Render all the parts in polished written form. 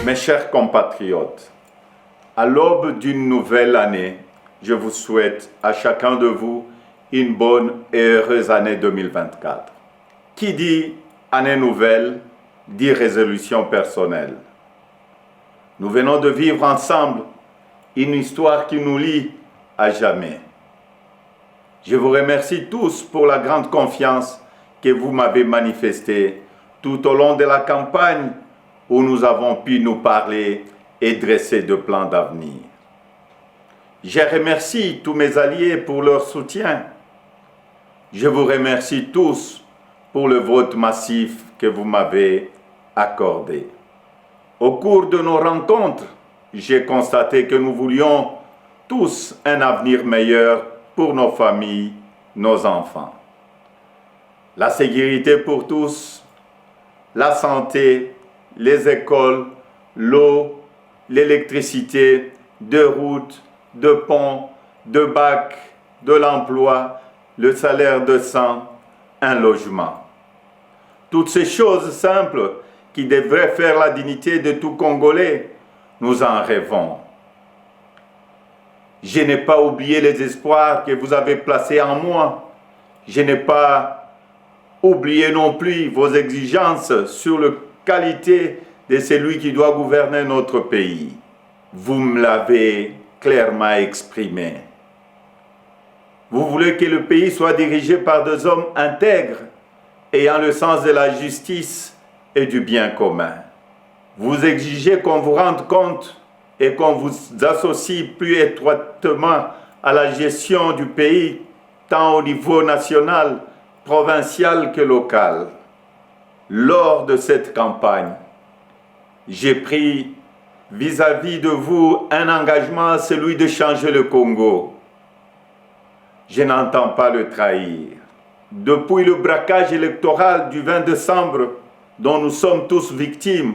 Mes chers compatriotes, à l'aube d'une nouvelle année, je vous souhaite à chacun de vous une bonne et heureuse année 2024. Qui dit année nouvelle, dit résolution personnelle. Nous venons de vivre ensemble une histoire qui nous lie à jamais. Je vous remercie tous pour la grande confiance que vous m'avez manifestée tout au long de la campagne où nous avons pu nous parler et dresser de plans d'avenir. Je remercie tous mes alliés pour leur soutien. Je vous remercie tous pour le vote massif que vous m'avez accordé. Au cours de nos rencontres, j'ai constaté que nous voulions tous un avenir meilleur pour nos familles, nos enfants. La sécurité pour tous, la santé, les écoles, l'eau, l'électricité, de routes, de ponts, de bacs, de l'emploi, le salaire décent, un logement. Toutes ces choses simples qui devraient faire la dignité de tout Congolais, nous en rêvons. Je n'ai pas oublié les espoirs que vous avez placés en moi. Je n'ai pas oublié non plus vos exigences sur la qualité de celui qui doit gouverner notre pays. Vous me l'avez clairement exprimé. Vous voulez que le pays soit dirigé par des hommes intègres, ayant le sens de la justice et du bien commun. Vous exigez qu'on vous rende compte et qu'on vous associe plus étroitement à la gestion du pays, tant au niveau national, provincial que local. Lors de cette campagne, j'ai pris vis-à-vis de vous un engagement, celui de changer le Congo. Je n'entends pas le trahir. Depuis le braquage électoral du 20 décembre, dont nous sommes tous victimes,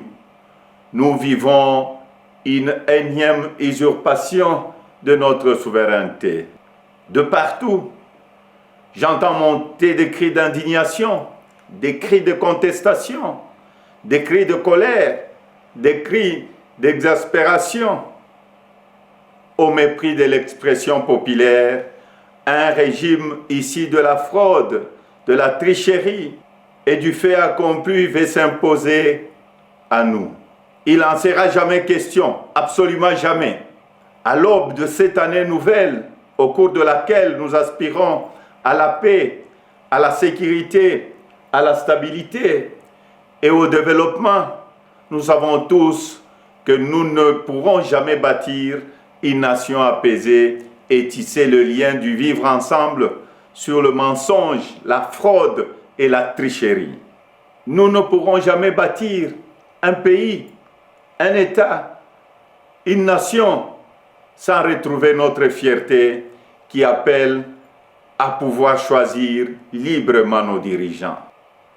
nous vivons une énième usurpation de notre souveraineté. De partout, j'entends monter des cris d'indignation, des cris de contestation, des cris de colère, des cris d'exaspération. Au mépris de l'expression populaire, un régime ici de la fraude, de la tricherie et du fait accompli veut s'imposer à nous. Il n'en sera jamais question, absolument jamais. À l'aube de cette année nouvelle, au cours de laquelle nous aspirons à la paix, à la sécurité, à la stabilité et au développement, nous savons tous que nous ne pourrons jamais bâtir une nation apaisée et tisser le lien du vivre ensemble sur le mensonge, la fraude et la tricherie. Nous ne pourrons jamais bâtir un pays, un État, une nation sans retrouver notre fierté qui appelle à pouvoir choisir librement nos dirigeants.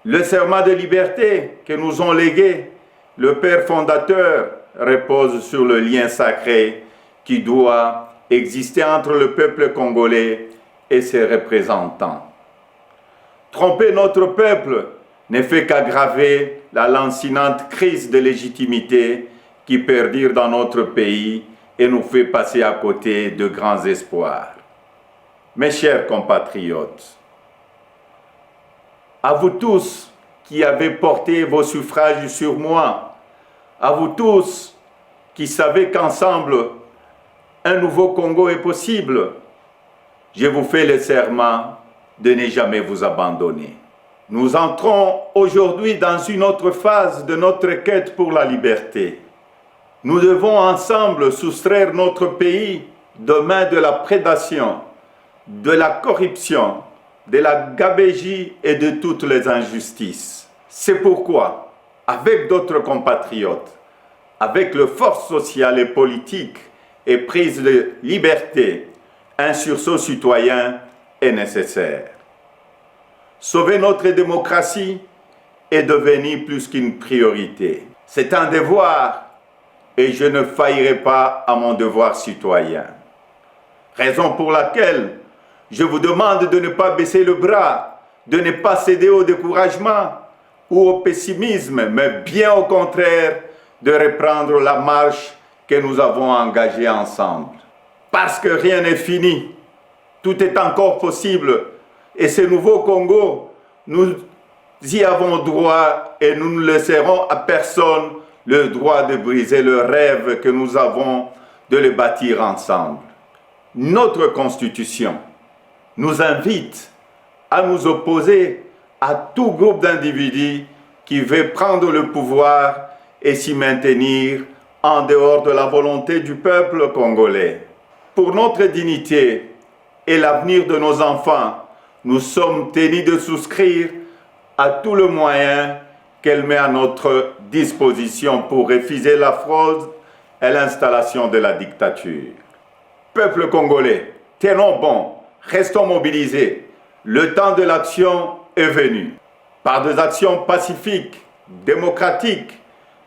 Le serment de liberté que nous ont légué le Père fondateur repose sur le lien sacré qui doit exister entre le peuple congolais et ses représentants. Tromper notre peuple ne fait qu'aggraver la lancinante crise de légitimité qui perdure dans notre pays et nous fait passer à côté de grands espoirs. Mes chers compatriotes, à vous tous qui avez porté vos suffrages sur moi, à vous tous qui savez qu'ensemble, un nouveau Congo est possible, je vous fais le serment de ne jamais vous abandonner. Nous entrons aujourd'hui dans une autre phase de notre quête pour la liberté. Nous devons ensemble soustraire notre pays demain de la prédation, de la corruption, de la gabegie et de toutes les injustices. C'est pourquoi, avec d'autres compatriotes, avec les forces sociales et politiques et prise de liberté, un sursaut citoyen est nécessaire. Sauver notre démocratie est devenu plus qu'une priorité. C'est un devoir et je ne faillirai pas à mon devoir citoyen. Raison pour laquelle je vous demande de ne pas baisser le bras, de ne pas céder au découragement ou au pessimisme, mais bien au contraire, de reprendre la marche que nous avons engagée ensemble. Parce que rien n'est fini, tout est encore possible. Et ce nouveau Congo, nous y avons droit et nous ne laisserons à personne le droit de briser le rêve que nous avons de le bâtir ensemble. Notre Constitution nous invite à nous opposer à tout groupe d'individus qui veut prendre le pouvoir et s'y maintenir en dehors de la volonté du peuple congolais. Pour notre dignité et l'avenir de nos enfants, nous sommes tenus de souscrire à tout le moyen qu'elle met à notre disposition pour refuser la fraude et l'installation de la dictature. Peuple congolais, tenons bon, restons mobilisés. Le temps de l'action est venu. Par des actions pacifiques, démocratiques,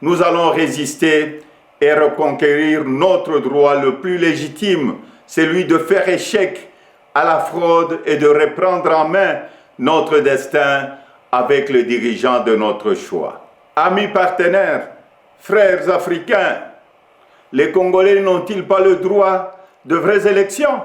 nous allons résister et reconquérir notre droit le plus légitime, celui de faire échec à la fraude et de reprendre en main notre destin avec les dirigeants de notre choix. Amis partenaires, frères africains, les Congolais n'ont-ils pas le droit de vraies élections?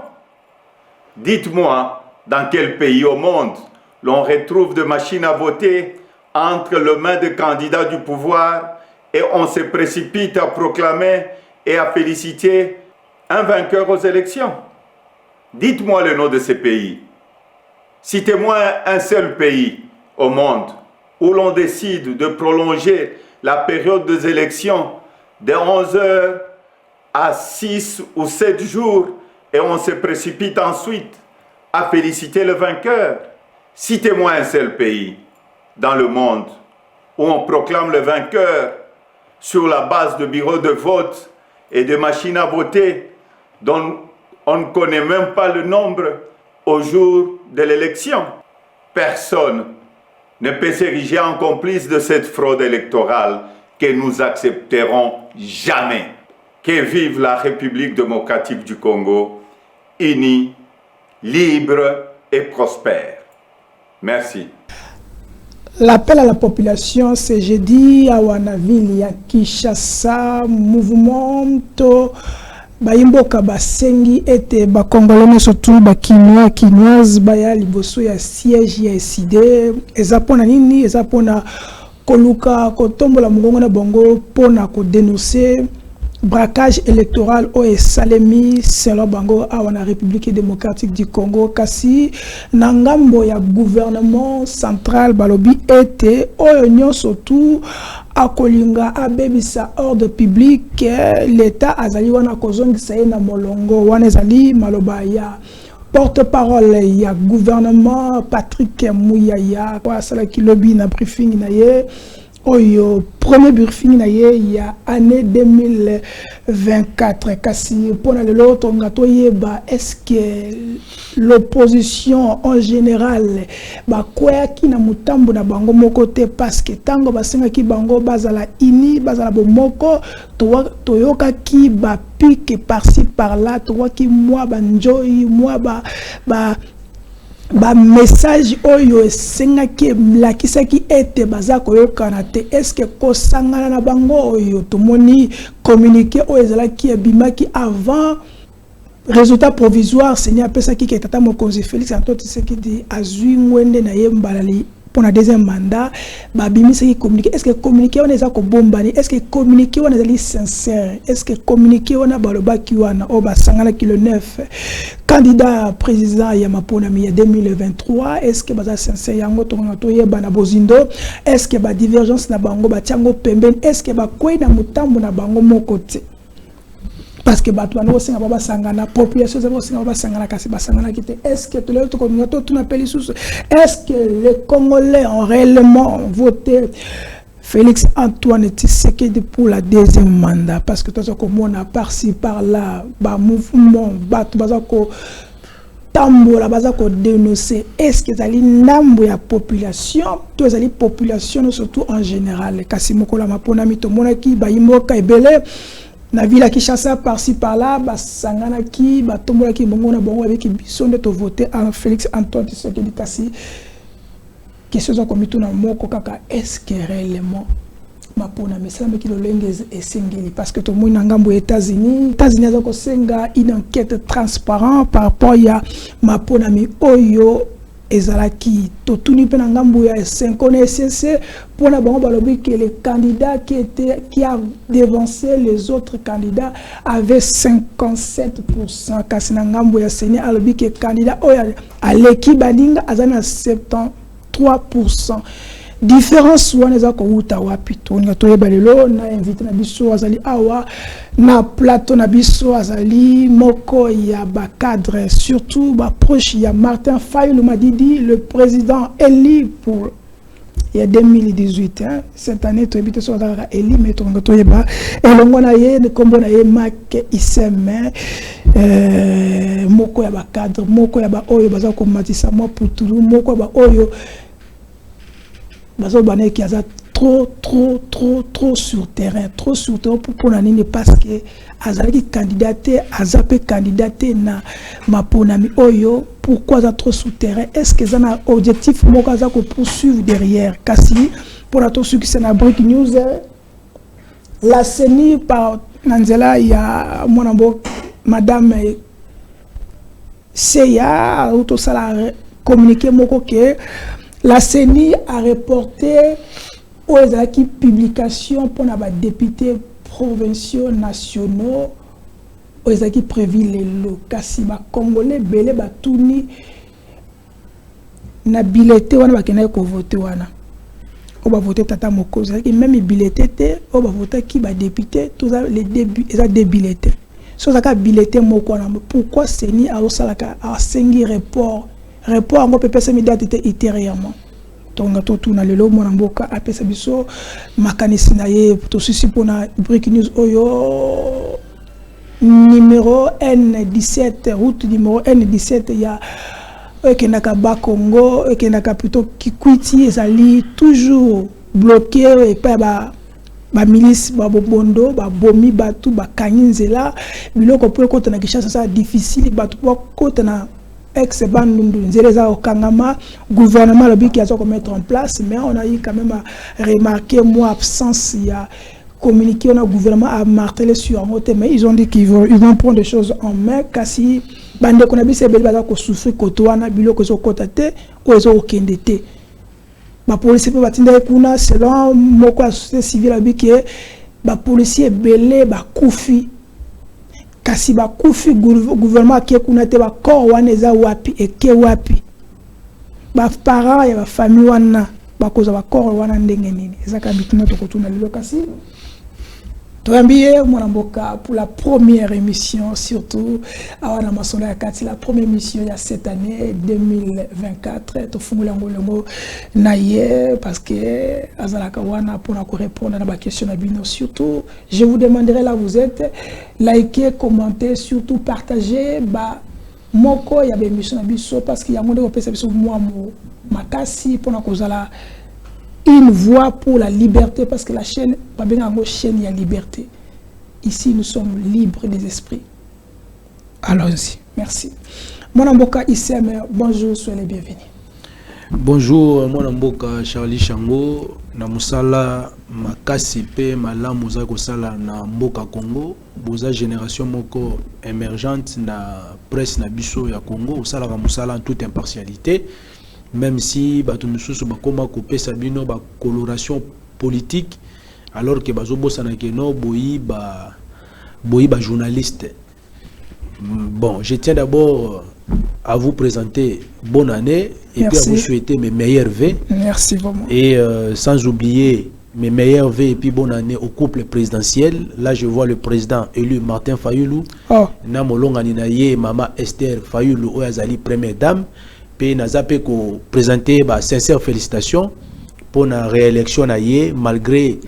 Dites-moi, dans quel pays au monde l'on retrouve des machines à voter entre les mains des candidats du pouvoir et on se précipite à proclamer et à féliciter un vainqueur aux élections? Dites-moi le nom de ces pays. Citez-moi un seul pays au monde où l'on décide de prolonger la période des élections de 11 heures à 6 ou 7 jours et on se précipite ensuite à féliciter le vainqueur. Citez-moi un seul pays dans le monde où on proclame le vainqueur sur la base de bureaux de vote et de machines à voter dont on ne connaît même pas le nombre au jour de l'élection. Personne ne peut s'ériger en complice de cette fraude électorale que nous accepterons jamais. Que vive la République démocratique du Congo, unie, libre et prospère. Merci. L'appel à la population, c'est jeudi à Wanaville, ya Kinshasa, mouvement to Baimboka basengi ete ba Congolais surtout ba Kinois Kinoises baya liboso ya siège ya SID ezapona nini ezapona koluka kotombola mongongo na bongo pona ko dénoncer braquage électoral au Salemi selon bango awa na République démocratique du Congo kasi na ngambo ya gouvernement central balobi ete oyo nyonso tout akolinga abebisa ordre public l'état azali wana kozongisa ye na molongo wana ezali maloba ya porte-parole ya gouvernement Patrick Muyaya kwa sala kilobi na briefing na ye oyo premier briefing na ye ya année 2024 kasi pona lelo tonga toyeba est-ce que l'opposition en général ba kwaki na mutambo na bango moko te parce que tango basenga ki bango bazala ini bazala bomoko toyoka ki ba pique par-ci par-là towa ki moi ba njoyi moi ba message oyo esenga ki lakisa ki ete baza koyokana te est-ce que kosangana na bango oyo tomoni communiqué oyo ezala ki ebimaki avant résultat provisoire seigneur pesa ki tata mokonzi Félix Antoine Tshisekedi azwi ngwende na yembalali pour le deuxième mandat babimisa ki communiqué est-ce que communiqué on eza ko bombani est-ce que communiqué on ezali sincère est-ce que communiqué on a balobaki wana o basangana ki le 9 candidat président ya mapona mi 2023 est-ce que baza sincère yango tonga toyeba na bozindo est-ce que ba divergence na bango ba tiango pembeni est-ce que ba kwena mutambo na bango moko te parce que bato bano singa baba sangana population zabo singa baba sangana kasi basangana kite est-ce que tout le monde ko tout appelle sous est-ce que les Congolais ont réellement voté Félix Antoine Tshisekedi pour la deuxième mandat parce que tout ça comme on a par-ci par-là ba mouvement bato bazako tambola bazako dénoncer est-ce que zali nambo ya population to zali population surtout en général kasi mokola mapona mito monaki ba imboka ebele na ville Kinshasa par-ci par-là basangana ki batombola ki bongo na bongo avec biso de voter en Félix Antoine Tshisekedi kasi question za komito na moko kaka est-ce que réellement mapona mesala meki lolenge esengeli parce que tout le monde ngambo États-Unis azako senga une enquête transparente par rapport ya mapona mi oyo ezalaki totuni pe ngambo ya 5 on SCC pour na bango balobi que les candidats qui a devancé les autres candidats avaient 57% kasi na ngambo ya Seni alobi que candidat oyo aleki baninga azana 73%. Différence wana eza ko uta wapi to nga toyeba lelo na invité na biso azali awa na plateau na biso azali moko ya ba cadre surtout ba proche ya Martin Fayulu Madidi le président élu pour il y a 2018 hein. Cette année toyebite so azala élu mais to nga toyeba elongo na ye kombo na ye Mak Iseme moko ya ba cadre moko ya ba oyo baza ko matisa mo putulu moko ba oyo qui a trop sur terrain pour l'année parce que azali candidaté candidaté na maponami oyo pourquoi ça trop sur terrain est-ce que ça un objectif moko za ko poursuivre derrière kasi pour la tout succès na break news la CENI par Nanzela ya monambo madame Seya auto sala communiqué moko que la CENI a reporté aux publications pour les députés provinciaux nationaux aux prévu les lots. Kasi ba Congolais belé ba tourni na billetté wana ba kena ko voter wana. On va voter tata moko qui même billetté té on va voter qui ba député tous les débuts et ça débilletté. So ça ka billetté moko wana pourquoi CENI a osalaka a sengi report on peut passer mes dates ultérieurement. Donc tout na lelo mona mboka apesa biso makanisi na ye to susi pona break news oyo numéro N17 route numéro N17 ya ekenaka ba Congo ekenaka plutôt Kikwiti ezali toujours bloqué et pas ba milice ba bondo ba bomi batu ba kanyinzela biloko po ko tana Kinshasa ça difficile batu po ko tana ex bandundu nzereza okangama gouvernement lobi qui a ko mettre en place mais on a eu quand même à remarquer moi absence il y a communiqué on a gouvernement a martelé sur un côté mais ils ont dit qu'ils vont prendre des choses en main kasi bande ko na bise beli baza ko souffrir kotoana biloko zo kotate o zo okendete ba policier pe batinda kuna selon moko a société civile lobi que ba policier belé ba kufi kasi ba kufi gouvernement qui kuna te ba corps wana eza wapi eke wapi ba parents ya ba famille wana ba koza ba corps wana ndenge nini eza ka bituna to kotuna lelo kasi toyambie mwana mboka pour la première émission surtout awana masolo ya kati la première émission ya cette année 2024 to fungula ngolongo na ye parce que azalaka wana pour na ko répondre na ba question na bino surtout je vous demanderai là vous êtes likez commentez surtout partagez ba moko ya ba émission na biso parce que ya monde ko pesa biso moi makasi pour na kozala une voix pour la liberté parce que la chaîne pas bien en chaîne il y a liberté ici nous sommes libres des esprits allons-y merci mon mboka Iseme bonjour soyez les bienvenus bonjour mon mboka Charlie Chango na musala makasi pe malamu za ko sala na mboka Congo boza génération moko émergente na presse na biso ya Congo osala ka musala en toute impartialité. Même si bato misusu bakoma kopesa bino ba coloration politique alors que bazo bosana ke no boyi ba journaliste. Bon, je tiens d'abord à vous présenter bonne année et merci. Puis à vous souhaiter mes meilleurs vœux. Merci vraiment. Et sans oublier mes meilleurs vœux et puis bonne année au couple présidentiel. Là je vois le président élu Martin Fayulu. Oh. Na molonga ni na ye mama Esther Fayulu oyazali première dame. Pe nazape ko présenter ba sincères félicitations pour la réélection na ye malgré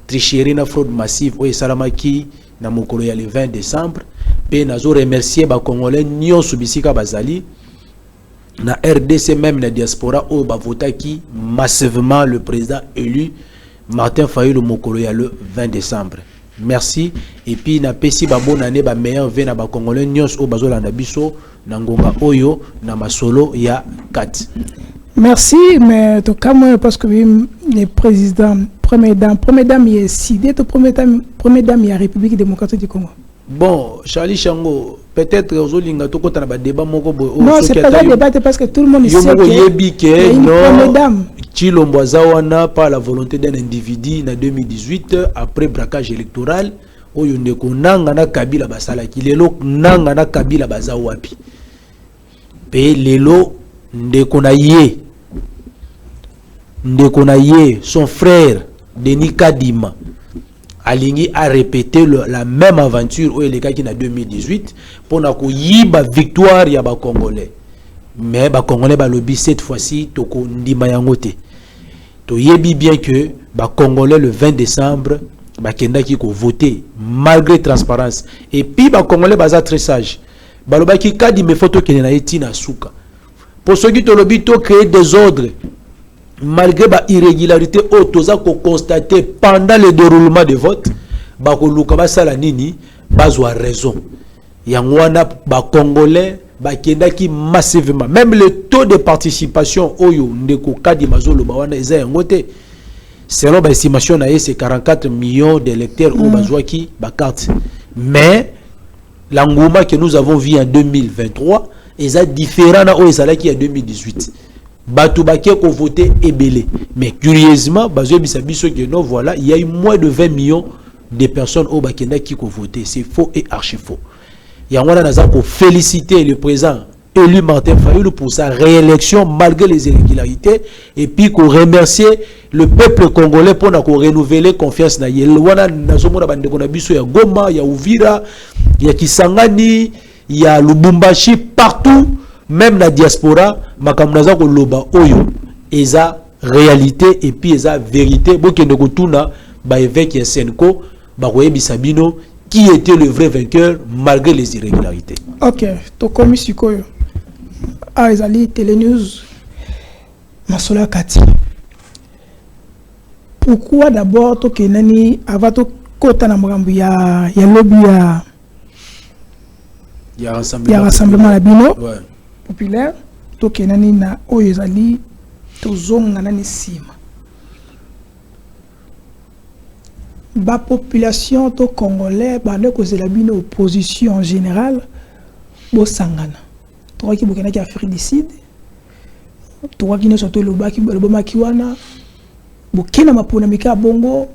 tricherie na fraude massive o salamaki na mokolo ya le 20 décembre pe nazo remercier ba congolais nyonso bisika bazali na RDC même na diaspora o ba votaki massivement le président élu Martin Fayulu mokolo ya le 20 décembre. Merci et puis na pesi ba bonne année ba meilleur vœu na ba congolais nyonso o bazola na biso na ngonga oyo na masolo ya 4. Merci mais to comme parce que le président première dame est sidée, première dame est République démocratique du Congo. Bon, Charlie Chango, peut-être Rozolinga to kota na ba débat moko boy. Non, c'est pas un débat parce que tout le monde sait que y a une première dame. Chilombo Zawana par la volonté d'un individu en 2018 après braquage électoral oyo ndeko nanga na Kabila basala ki lelo nanga na Kabila baza wapi. Pe lelo ndeko na ye son frère Denis Kadima Alingi a répété la même aventure où il est en 2018 pour na ko yiba victoire ya ba Congolais. Mais ba Congolais ba lobby cette fois-ci toko ndima yango te. To yebi bien que ba Congolais le 20 décembre ba kenda ki ko voter malgré transparence et puis ba Congolais baza très sage. Ba loba ki kadi me photo kene na etina suka. Pour ceux qui to lobby to créer des ordres malgré ba irrégularité autoza ko constater pendant le déroulement de vote ba ko luka ba sala nini bazwa raison yangwana ba Congolais ba kendaki massivement même le taux de participation oyo ndeko kadi mazolo ba wana eza yangote selon ba estimation na c'est 44 millions d'électeurs au bazwa ki ba carte mais l'engouement que nous avons vu en 2023 est différent na o ezalaki en 2018. Batou baké ko voté ebélé. Mais curieusement, bazo bisabiso que non voilà, il y a eu moins de 20 millions de personnes au Bakenda qui ont voté. C'est faux et archi faux. Il y a un pour féliciter le président élu Martin Fayulu pour sa réélection malgré les irrégularités et puis qu'on remercier le peuple congolais pour nous renouveler confiance na yel wana nazomona bande kona biso ya Goma, ya Uvira, ya Kisangani, ya Lubumbashi partout. Même la diaspora, makamnaza ko loba oyo, eza réalité et puis eza vérité. Boke ndeko tuna ba évêque ya Senko, ba koyebi Sabino qui était le vrai vainqueur malgré les irrégularités. OK, to komi sikoyo. Ah ezali Télé News. Masola Kati. Pourquoi d'abord to kenani avant to kota na makambo ya lobby ya rassemblement la bino. Ouais. Populaire to kenani na oyezali to zonga nani sima ba population to congolais ba ne ko zela bino opposition en général bo sangana to ki bokena ki Afrique du Sud to ki ne soto lobaki lobomaki wana bokena mapona mika bongo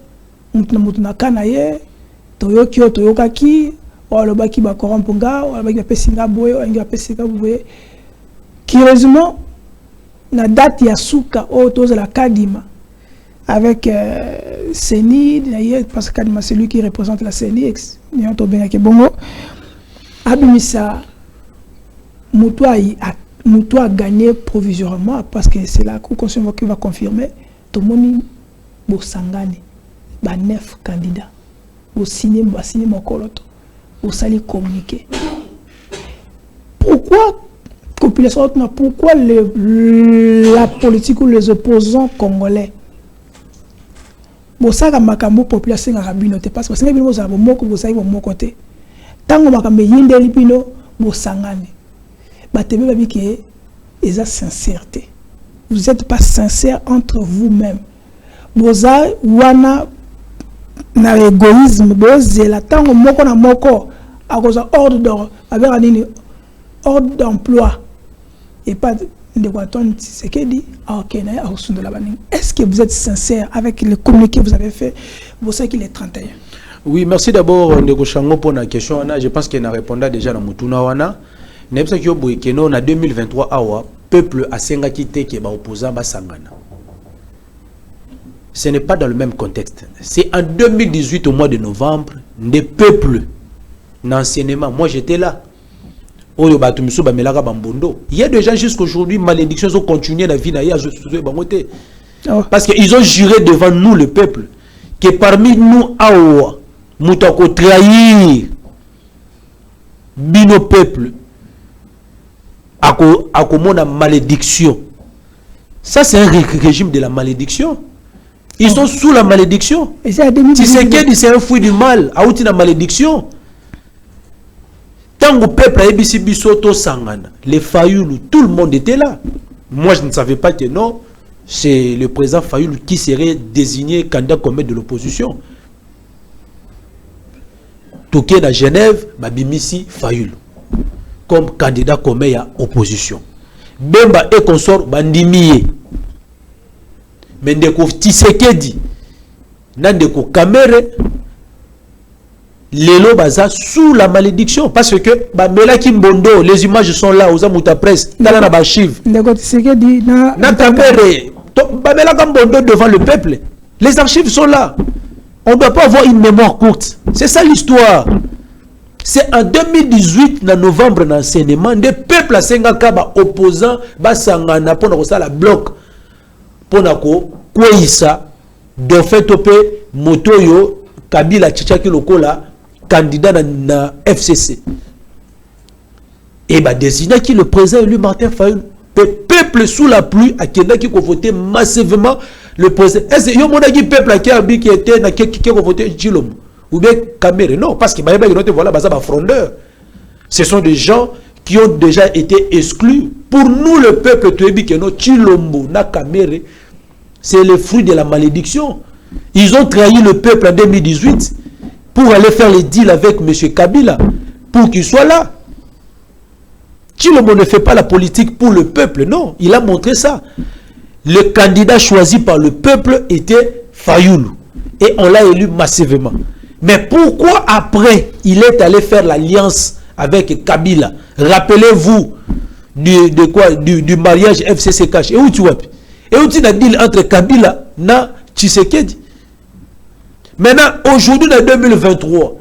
mutu na kana ye to yokaki o lobaki ba koromponga o lobaki ba pesinga boye o ngi ba pesinga boye. Curieusement, la date Yasuka autour de la Kadima avec Seni, d'ailleurs, parce que Kadima c'est lui qui représente la Seni, Bongo, Abimisa Moutoua a gagné provisoirement parce que c'est la Cour constitutionnelle qui va confirmer. Tout le monde Bosangani, 9 candidats, au signer mon coloto, au salir communiquer. Pourquoi la politique ou les opposants congolais bosaka makambo population nga rabino te parce que singa bino za bomoko bosai bomoko te tango makambe yindeli bino bosangane batebe babike eza sincérité. Vous n'êtes pas sincère entre vous-même. Boza wana na égoïsme bozela tango moko na moko akoza ordre avec anini ordre d'emploi et pas de Waton Tshisekedi à Kenya à Osundela Baning. Est-ce que vous êtes sincère avec le communiqué que vous avez fait pour ça qu'il est 31? Oui, merci d'abord Ndeko Chango pour la question. Je pense qu'il a répondu déjà dans Mutuna wana. Nebsa ki oboy keno na 2023 awa peuple a senga kité ke ba opposant ba sangana. Ce n'est pas dans le même contexte. C'est en 2018 au mois de novembre des peuples d'enseignement. Moi j'étais là. Il y a des gens jusqu'aujourd'hui, malédictions ont continué la vie. Parce qu'ils ont juré devant nous, le peuple, que parmi nous, Awa, Moutako trahir Bino peuple, à la malédiction. Ça, c'est un régime de la malédiction. Ils sont sous la malédiction. Tshisekedi, c'est un fruit du mal. Aouti la malédiction. Tant que le peuple a ébissi Bisoto Sangana, les Fayulu, tout le monde était là. Moi, je ne savais pas que non. c'est le président Fayoulou qui serait désigné candidat comme de l'opposition. Toké à Genève, Babimisi Fayoulou comme candidat comme à opposition. Bemba et consort bandimiye. Mais ndeko Tshisekedi nandeko Kamere lelo baza sous la malédiction parce que Bamela Kimbondo, les images sont là aux Amouta Presse, dans la archive. Ndeko Tshisekedi na Kamere Bamela Kimbondo devant le peuple. Les archives sont là. On ne doit pas avoir une mémoire courte. C'est ça l'histoire. C'est en 2018, en novembre, dans l'enseignement, des peuples à Sengakaba opposants, Basangana, pour nous la bloc, pour nous Kouissa, de fait, Motoyo, Kabila, Tchaki Lokola, candidat dans la FCC. Et bah, désigné qui le président élu Martin Fayoulou. Le peuple sous la pluie, à qui a voté massivement le président. Est-ce qu'il y a un peuple qui était qui a voté Chilom ou bien Kamere? Non, parce que voilà, frondeur. Ce sont des gens qui ont déjà été exclus. Pour nous, le peuple, Chilombo, na Kamere, c'est le fruit de la malédiction. Ils ont trahi le peuple en 2018 pour aller faire les deals avec M. Kabila, pour qu'il soit là. Chilombo ne fait pas la politique pour le peuple, non. Il a montré ça. Le candidat choisi par le peuple était Fayoulou. Et on l'a élu massivement. Mais pourquoi après, il est allé faire l'alliance avec Kabila? Rappelez-vous du mariage FCC Cash. Et où tu vois? Et où tu as dit entre Kabila et Tshisekedi? Maintenant, aujourd'hui, en 2023,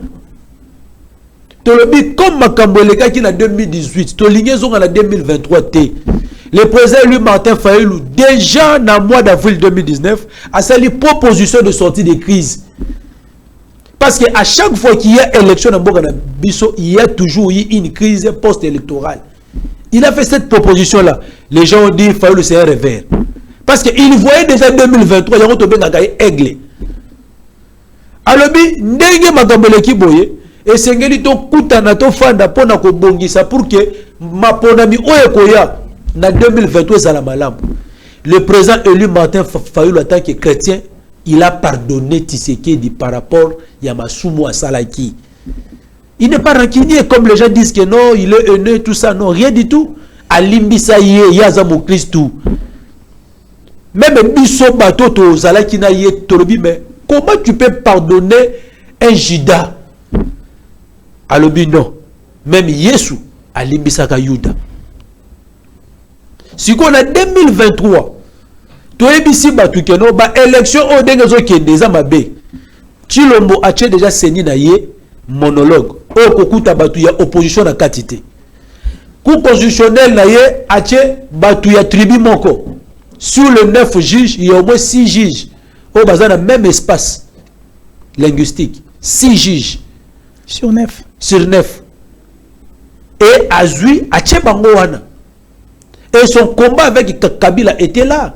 comme Makamboleka qui est en 2018, en 2023, le président élu Martin Fayoulou, déjà dans le mois d'avril 2019, a sali proposition de sortie de crise. Parce qu'à chaque fois qu'il y a élection dans Bisso, il y a toujours eu une crise post-électorale. Il a fait cette proposition-là. Les gens ont dit Fayoulou c'est un revers. Parce qu'il voyait déjà en 2023, il y a un aigle. Alors, ndenge Makamboleki boye, et sengeli to kutana to fanda pona ko bongisa pour que maponami oyekoya na 2023 za la malamu. Le président élu Martin Fayoulou en tant que chrétien, il a pardonné Tshisekedi par rapport à Masumu Salaki. Il n'est pas rancunier comme les gens disent que non, il est haineux, tout ça, non, rien du tout. Alimbisa yé yazamo Christou. Même biso bato to Salaki na yé tolobi, mais comment tu peux pardonner un Judas? Alobi non. Même Yesu alimbisaka Yuda. Si qu'on a 2023, tu es ici batu keno ba élection au dengezo kendeza mabe. Chilombo a déjà saigné na ye monologue. O kokuta batu ya opposition na katité. Cour constitutionnel na ye a batu ya tribu moko. Sur le 9 juges, il y a au moins 6 juges. Au bazar dans même espace linguistique. 6 juges. Sur 9. Sur 9. Et Azui a Tchebangoana. Et son combat avec Kabila était là.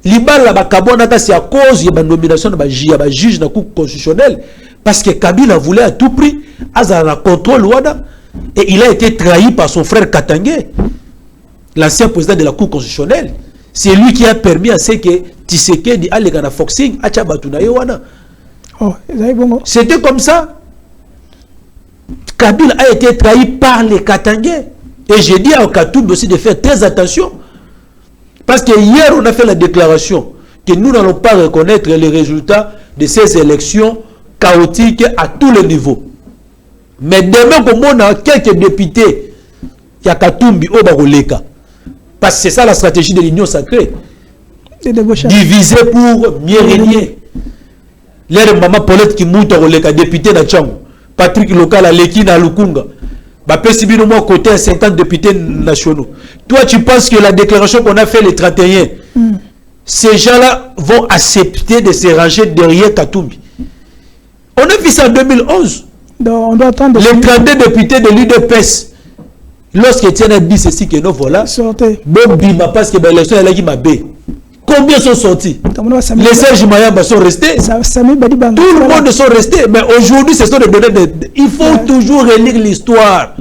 Libala Bakabonaka, c'est à cause de la nomination de la juge de la Cour constitutionnelle. Parce que Kabila voulait à tout prix Azara contrôle Ouada. Et il a été trahi par son frère Katangé, l'ancien président de la Cour constitutionnelle. C'est lui qui a permis à ce que Tshisekedi aille à la Foxing à Tchabatunaye Ouana. C'était comme ça. Kabila a été trahi par les Katangais. Et j'ai dit à Katoum aussi de faire très attention. Parce que hier, on a fait la déclaration que nous n'allons pas reconnaître les résultats de ces élections chaotiques à tous les niveaux. Mais demain, comme on a quelques députés qui a Katoumbi au Baroleka. Parce que c'est ça la stratégie de l'Union sacrée. Diviser pour mieux régner. L'air maman Paulette qui monte au Roleka, député na Tchango. Patrick Local à Leki na Lukunga. Pesibino moi côté 50 députés nationaux. Toi tu penses que la déclaration qu'on a fait les 31, ces gens-là vont accepter de se ranger derrière Katumbi? On a vu ça en 2011. Donc, on doit attendre les 32 députés de l'UDPS, lorsqu'Etienne a dit ceci que non voilà, bon bima parce que l'élection est là qui m'a bé. Combien sont sortis? Les Serge Mayamba sont restés. Tout le monde sont restés. Mais aujourd'hui, ce sont des données. Il faut toujours relire l'histoire.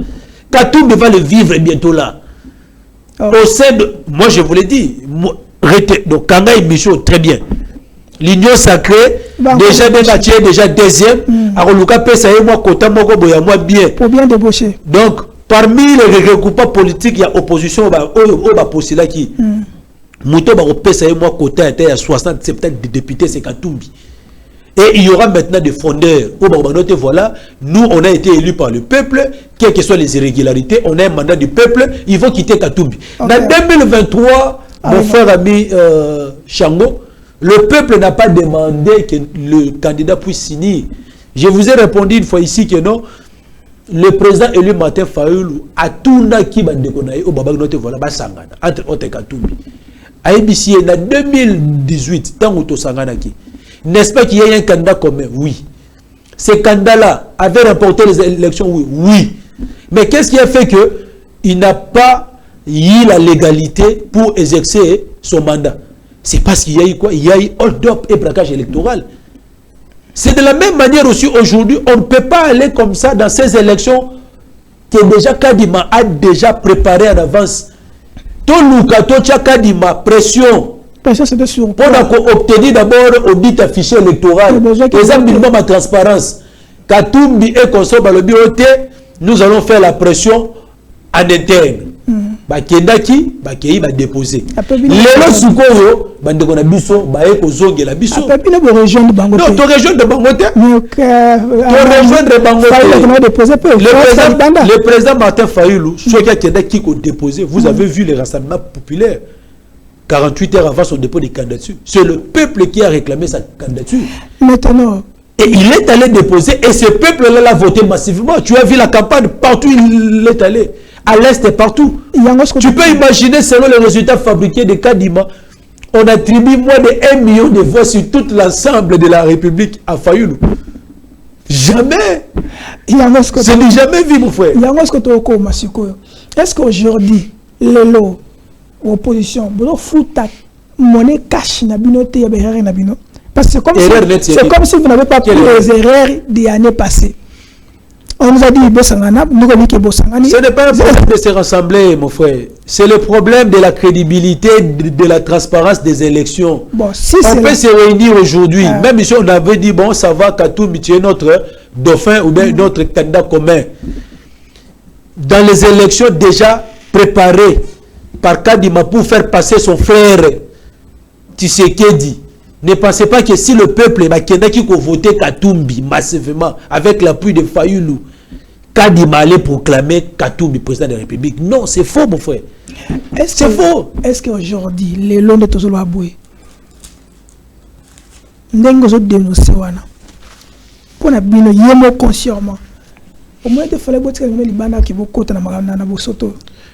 Katoum va le vivre bientôt là. Au sein de... Moi, je vous l'ai dit. Donc Kanga et Michaud, très bien. L'union sacrée, déjà déjà deuxième. Alors Luka Pesa et moi, Kota Moko Boya moi bien. Pour bien débaucher. Donc, parmi les regroupements politiques, il y a opposition au Posila qui. Mouto Pesa et moi, Kota était à 60, 70 députés, c'est Katumbi. Et il y aura maintenant des fondeurs. Voilà, nous, on a été élus par le peuple, quelles que soient les irrégularités, on a un mandat du peuple, ils vont quitter Katumbi. Okay. En 2023, mon frère ami Chango, le peuple n'a pas demandé que le candidat puisse signer. Je vous ai répondu une fois ici que non. Le président élu Martin Fayulu a tout qui va déconner au Baba Note voilà Basangana entre autres Katumbi. A ABC en 2018 tant où Sangana qui n'est-ce pas qu'il y a un candidat commun? Oui. Ce candidat-là avait remporté les élections? Oui. Oui. Mais qu'est-ce qui a fait que il n'a pas eu la légalité pour exercer son mandat? C'est parce qu'il y a eu quoi? Il y a eu hold-up et braquage électoral. C'est de la même manière aussi aujourd'hui, on ne peut pas aller comme ça dans ces élections que déjà Kadima a déjà préparé en avance. Tout Lukato Kadima, pression. C'était sûr. Pour obtenir d'abord audit affiché électoral. Les minimum à transparence. Katumbi et Konso Balobi, nous allons faire la pression en interne. Bakendaki, Bakei va déposer. Les Sukoyo, Bandekona Bisso, Baeko Zonge la Bisso. Non, ton région de Bangote. Non, ton région de Bangote. Le président Martin Fayulu, soit qui a déposé, vous avez vu les rassemblements populaires. 48 heures avant son dépôt de candidature. C'est le peuple qui a réclamé sa candidature. Maintenant. Et il est allé déposer, et ce peuple-là l'a voté massivement. Tu as vu la campagne, partout il est allé. À l'est et partout. Tu peux imaginer, selon les résultats fabriqués de Kadima, on attribue moins de 1 million de voix sur tout l'ensemble de la République à Fayulu. Jamais. Ce n'est jamais vu, mon frère. Est-ce qu'aujourd'hui, les lots, opposition, monnaie cash na binoté na bino? Parce que c'est comme si vous n'avez pas pris les erreurs des années passées. On nous a dit Bossangana, nous avons dit que Bossangani. Ce n'est pas un problème de se rassembler, mon frère. C'est le problème de la crédibilité, de la transparence des élections. Bon, si on peut se réunir aujourd'hui. Même si on avait dit, bon, ça va, Katumbi, tu es notre dauphin ou bien notre candidat commun. Dans les élections déjà préparées par Kadima pour faire passer son frère Tshisekedi, ne pensez pas que si le peuple qui a voté Katumbi massivement avec l'appui de Fayulu, Kadima allait proclamer Katumbi président de la République. Non, c'est faux, mon frère. C'est faux. Est-ce qu'aujourd'hui, les lois de Tozolo Aboué, nous dénoncé pour nous bien consciemment. Au moins, il fallait que les Libanais qui vont côté dans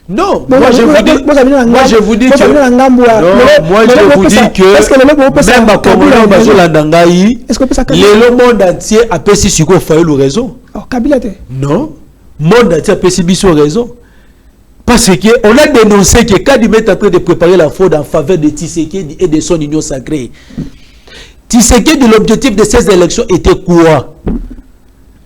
non, moi je vous dis que même le monde entier a péci sur quoi Fayulu raison. Non, monde entier a péci sur raison. Parce qu'on a dénoncé que Kadima est en train de préparer la fraude en faveur de Tshisekedi et de son union sacrée. Tshisekedi, l'objectif de ces élections était quoi?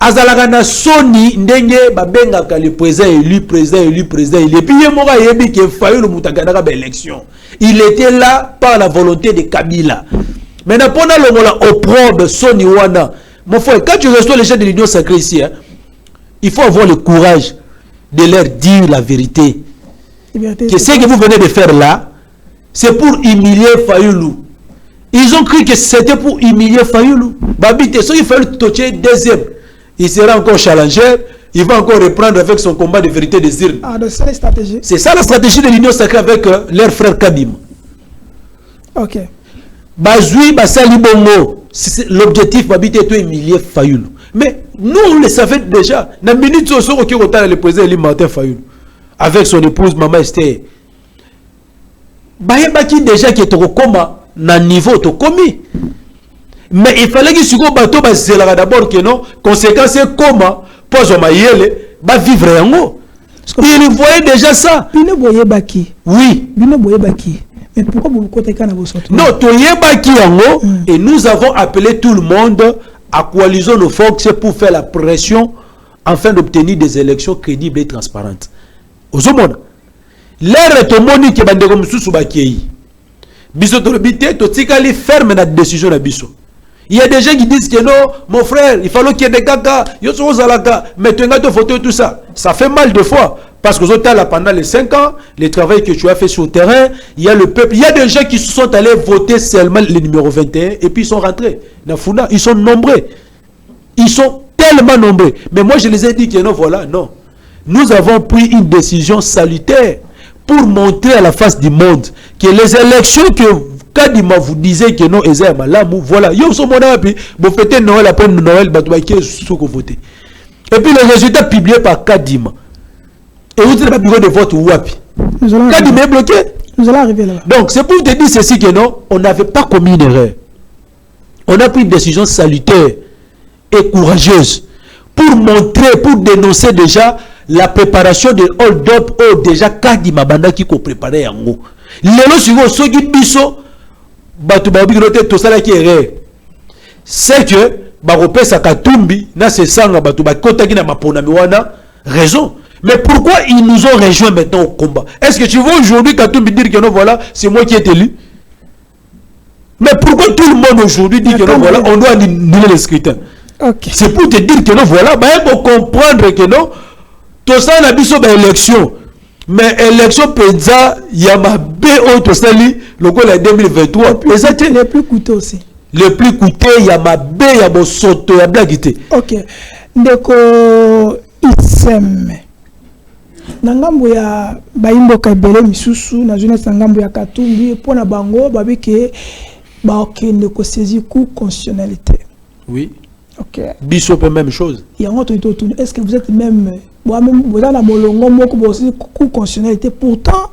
Azalagana Sony ndenge babengaka le président élu et puis yemoka yebi ke Fayulu mutagana ba élection. Il était là par la volonté de Kabila. Maintenant pendant le moment opprobre Sony wana. Mon frère, quand tu reçois les gens de l'union sacrée ici, il faut avoir le courage de leur dire la vérité. Que ce que vous venez de faire là, c'est pour humilier Fayulu. Ils ont cru que c'était pour humilier Fayulu. Babite, so il fallait toucher deuxième. Il sera encore challenger, il va encore reprendre avec son combat de vérité des urnes. C'est ça la stratégie de l'union sacrée avec leur frère Kadim. Ok. Bazoui, Basali Bongo, l'objectif Babite est humilier Fayulu. Mais nous, on le savait déjà. Dans la minute où le président Elie Martin Fayulu, avec son épouse Maman Esther, Bayebaki déjà qui est au coma, dans le niveau de commis. Mais il fallait que ce bateau d'abord que non, conséquence c'est comment pose mayele va vivre en haut. Il voyait déjà ça. Bino boye baki. Oui. Bino boye baki. Mais pourquoi vous côté kana vous sortez? Non, toye baki en haut et nous avons appelé tout le monde à coaliser nos forces pour faire la pression afin d'obtenir des élections crédibles et transparentes. Aux monde. L'air est au monde qui bande comme sous baki. Biso to bité to tikali ferme na décision na biso. Il y a des gens qui disent que non, mon frère, il fallait qu'il y ait des caca, mais tu as photo tout ça. Ça fait mal de fois. Parce que pendant les 5 ans, le travail que tu as fait sur le terrain, il y a le peuple, il y a des gens qui se sont allés voter seulement le numéro 21 et puis ils sont rentrés. Ils sont nombreux. Ils sont tellement nombreux. Mais moi je les ai dit que non, voilà, non. Nous avons pris une décision salutaire pour montrer à la face du monde que les élections que Kadima vous disait que non, voilà. Yo so mona puis vous fêtez Noël après Noël, qui sous voter. Et puis le résultat publié par Kadima. Et vous n'avez pas bureau de vote ou wapi. Kadima est bloqué. Nous allons arriver là. Donc c'est pour te dire ceci que non, on n'avait pas commis une erreur. On a pris une décision salutaire et courageuse pour montrer, pour dénoncer déjà la préparation de hold-up ou déjà Kadima Banda qui a préparé en haut. Lelo suivant ceux qui biso c'est que Baropesa Katumbi na se sanga batu bakota ki na mapona miwana raison. Mais pourquoi ils nous ont rejoint maintenant au combat? Est-ce que tu veux aujourd'hui Katumbi dire que non, voilà, c'est moi qui ai élu? Mais pourquoi tout le monde aujourd'hui dit que non, voilà, on doit annuler les scrutins? Okay. C'est pour te dire que non, voilà, pour comprendre que non, tout ça n'a pas d'élection. Mais élection penza yama BO sali le goal 2023 c'était le plus coûteux aussi. Le plus coûteux yama B yabo soto ya blagité. OK. Ndeko isem. Nangambo ya baimbo kabele misusu na jeunesse ngambo ya Katumbi pona bango babike ba okende ko saisir coup constitutionnalité. Oui. OK. Biso peut même chose. Est-ce que vous êtes même vous avez la molongo moko aussi coup constitutionnalité pourtant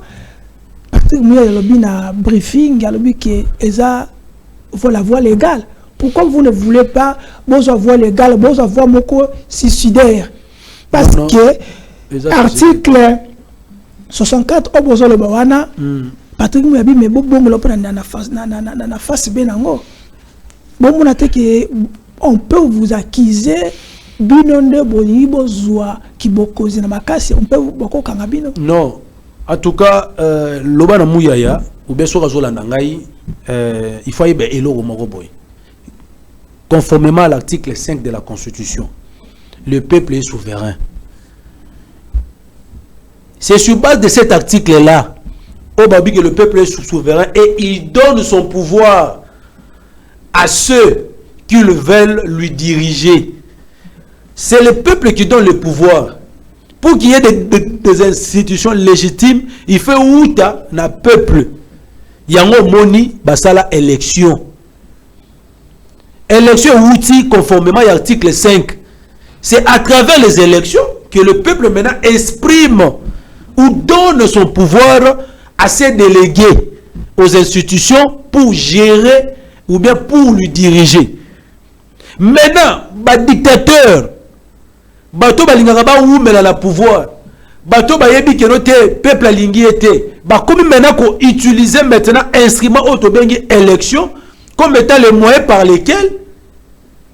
Patrick Mouya lobi na briefing ya lobi que eza faut la voie légale. Pourquoi vous ne voulez pas la voie légale, la voie moko suicidaire? Parce que article 64 au besoin le bawana Patrick Mouya bi mais bongo lo na face benango. Bon on a que on peut vous accuser binonde bonibo zoa kibokozi na makasi on peut boko kangabino. Non, en tout cas loba na muyaya ou bien so razolanda ngai il faut yebe eloko moko boy. Conformément à l'article 5 de la Constitution, le peuple est souverain. C'est sur base de cet article-là au Babi que le peuple est souverain et il donne son pouvoir à ceux qui le veulent lui diriger. C'est le peuple qui donne le pouvoir. Pour qu'il y ait des institutions légitimes, il faut outa na peuple. Yango moni basala élection. Élection outil conformément à l'article 5. C'est à travers les élections que le peuple maintenant exprime ou donne son pouvoir à ses délégués aux institutions pour gérer ou bien pour lui diriger. Maintenant, les dictateurs, bato balingaka ba oumela la pouvoir, bato bayebi que notre peuple alingi était, comme maintenant qu'on utilise maintenant instrument autobengi élection comme étant le moyen par lesquels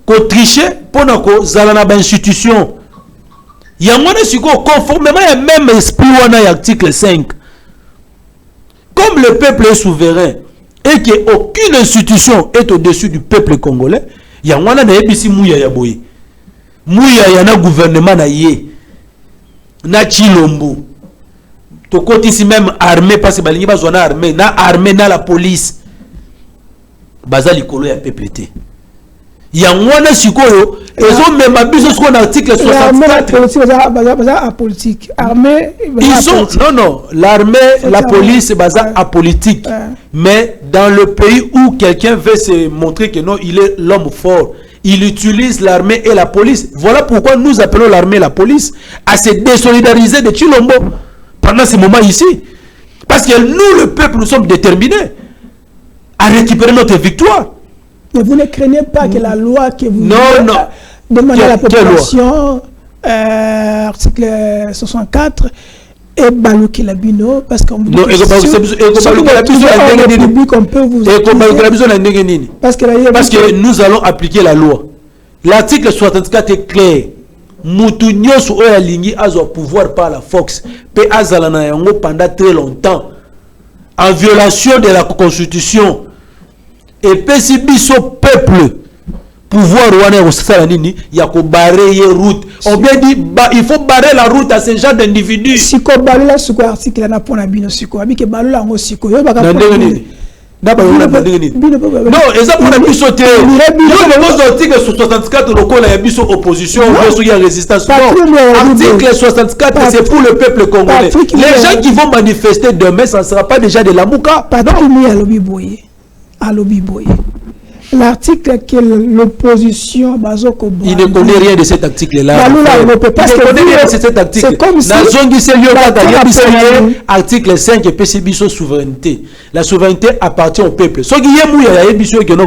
qu'on trichait pour nos zalana ba institution. Il y a moins de conformément à même esprit wana article 5. Comme le peuple est souverain et qu'aucune institution est au-dessus du peuple congolais, il y a moins de mouya ya boye. Mouya ya na gouvernement na ye. Na chilombo. To côté ici même armée parce que balingi bazona armée na la police. Baza likolo ya peuple té. Il y a moins de sikoyo et ont même abusé sur l'article 64. Politique. Armée. Ils sont non l'armée, la police c'est baza apolitique. Mais dans le pays où quelqu'un veut se montrer que non, il est l'homme fort, il utilise l'armée et la police. Voilà pourquoi nous appelons l'armée et la police à se désolidariser de Chilombo pendant ce moment ici. Parce que nous, le peuple, nous sommes déterminés à récupérer notre victoire. Mais vous ne craignez pas que la loi que vous demandez à la population, article 64, et balouki la bino parce qu'on non parce que nous allons appliquer la loi. L'article 64 est clair. Mutu nyoso oya lingi azo pouvoir par la force pe azala na yango pendant très longtemps. en violation de la constitution et pesi biso peuple pouvoir wana ya nini ya ko barrer route. On bien dit il faut barrer la route à ce genre d'individus. Siko balula siko article na pona bino siko abike balula ngo siko yo baka non, ça pour la biso te. Nous article 64 lokola ya biso opposition ou ya résistance. Article 64 c'est pour le peuple congolais. Les gens qui vont manifester demain, ça ne sera pas déjà de la mouka. L'article que l'opposition il ne connaît rien de cet article-là. Il ne connaît rien de cet article. C'est comme si article 5 et PCB souveraineté. La souveraineté appartient au peuple.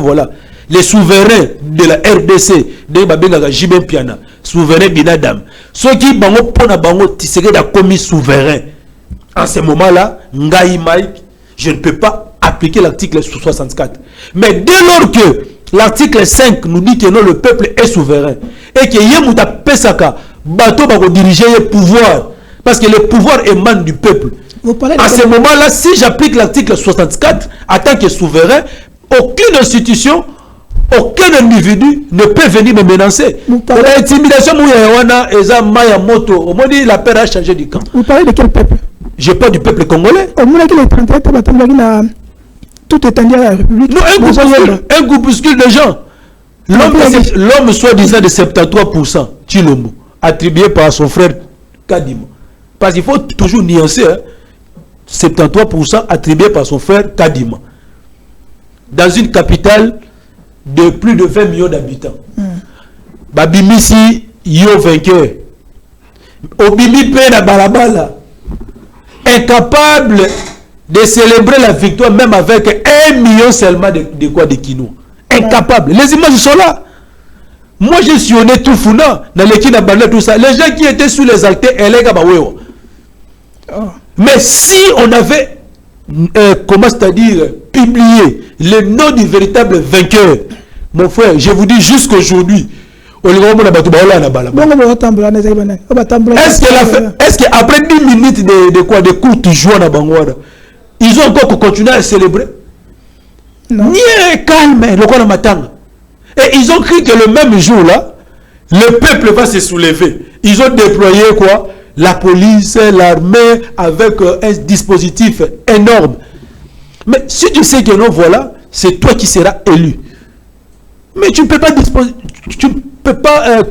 Voilà. Les souverains de la RDC, de Babenga Jibem Piana, souverain Binadam. Ceux qui bango pona bango tisseré da commis souverain. En ce moment-là, Ngaï Mike, je ne peux pas appliquer l'article 64. Mais dès lors que l'article 5 nous dit que non, le peuple est souverain et que Yemuta Pesaka, bateau va diriger le pouvoir, parce que le pouvoir émane du peuple. À ce moment-là, si j'applique l'article 64 en tant que souverain, aucune institution, aucun individu ne peut venir me menacer. L'intimidation, la paix a changé du camp. Vous parlez de quel peuple? Je parle du peuple congolais. Tout est à la République. Non, un groupuscule de gens. L'homme soi-disant de 73%, Chilombo, attribué par son frère Kadima. Parce qu'il faut toujours nuancer, hein? 73% attribué par son frère Kadima. Dans une capitale de plus de 20 millions d'habitants. Babimisi, yo vainqueur. Obimi Pena Balabala. Incapable de célébrer la victoire même avec 1 million seulement de quoi de Kino. Incapable. Les images sont là. Moi je suis honnête tout founa dans l'équipe de tout ça. Les gens qui étaient sous les altaires, mais si on avait comment c'est-à-dire publié le nom du véritable vainqueur, mon frère, je vous dis jusqu'aujourd'hui, est-ce qu'après 10 minutes de quoi de courte joie dans Bangwada, ils ont encore continué à célébrer? Non. Ni calme, le matin. Et ils ont cru que le même jour là, le peuple va se soulever. Ils ont déployé quoi? La police, l'armée, avec un dispositif énorme. Mais si tu sais que non, voilà, c'est toi qui seras élu. Mais tu ne peux pas disposer, tu peux pas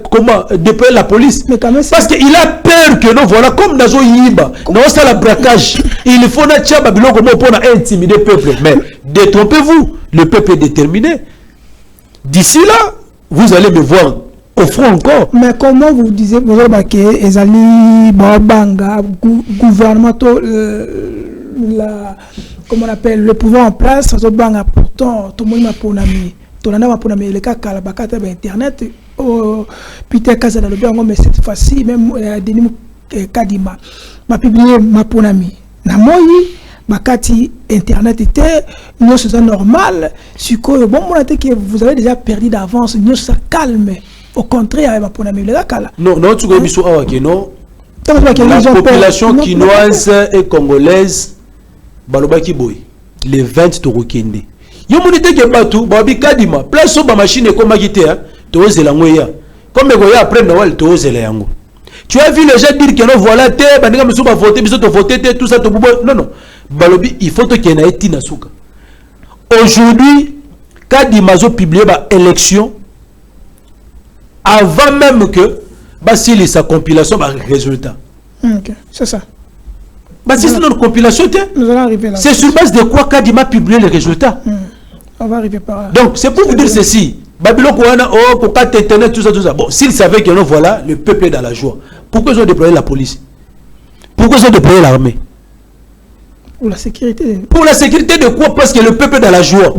déployer la police. Mais parce qu'il a peur que non, voilà, comme Nazo Yiba, non, c'est la braquage. Il faut intimider le peuple. Mais détrompez-vous, le peuple est déterminé. D'ici là, vous allez me voir au front encore. Mais comment vous disiez, vous avez que Ezali Banga, gouvernement, comment on appelle, le pouvoir en place, pourtant, tout le monde m'a pour ami. Le cas Kalabakata Internet, Peter Kazana, mais cette fois-ci, même Denis Kadima m'a publié ma ponami. Namoyi, Bakati Internet était, nous c'est normal. Si bon, que vous avez déjà perdu d'avance, nous ça calme. Au contraire, ma ponami, le cas non, non, tu vois, non. La population quinoise et congolaise, Balobaki Boy, les 20 Torokende. Yo monite ke batu babi kadima place ba machine ko magite hein to zela ngoya comme ngoya après Noël to zela yango. Tu as vu les gens dire que non voilà te bandika musu ba voter biso to voter te tout ça to bubo non non balobi il faut to ke na etina suka. Aujourd'hui kadima zo publier ba élection avant même que basili sa compilation ba résultat. OK, c'est ça. Bah si c'est notre compilation, c'est sur base de quoi Kadima publié les résultats. On va arriver par là. Donc c'est pour vous dire ceci. Babylone, tout ça. Bon, s'ils savaient que non, voilà, le peuple est dans la joie. Pourquoi ils ont déployé la police? Pourquoi ils ont déployé l'armée? Pour la sécurité. Pour la sécurité de quoi? Parce que le peuple est dans la joie.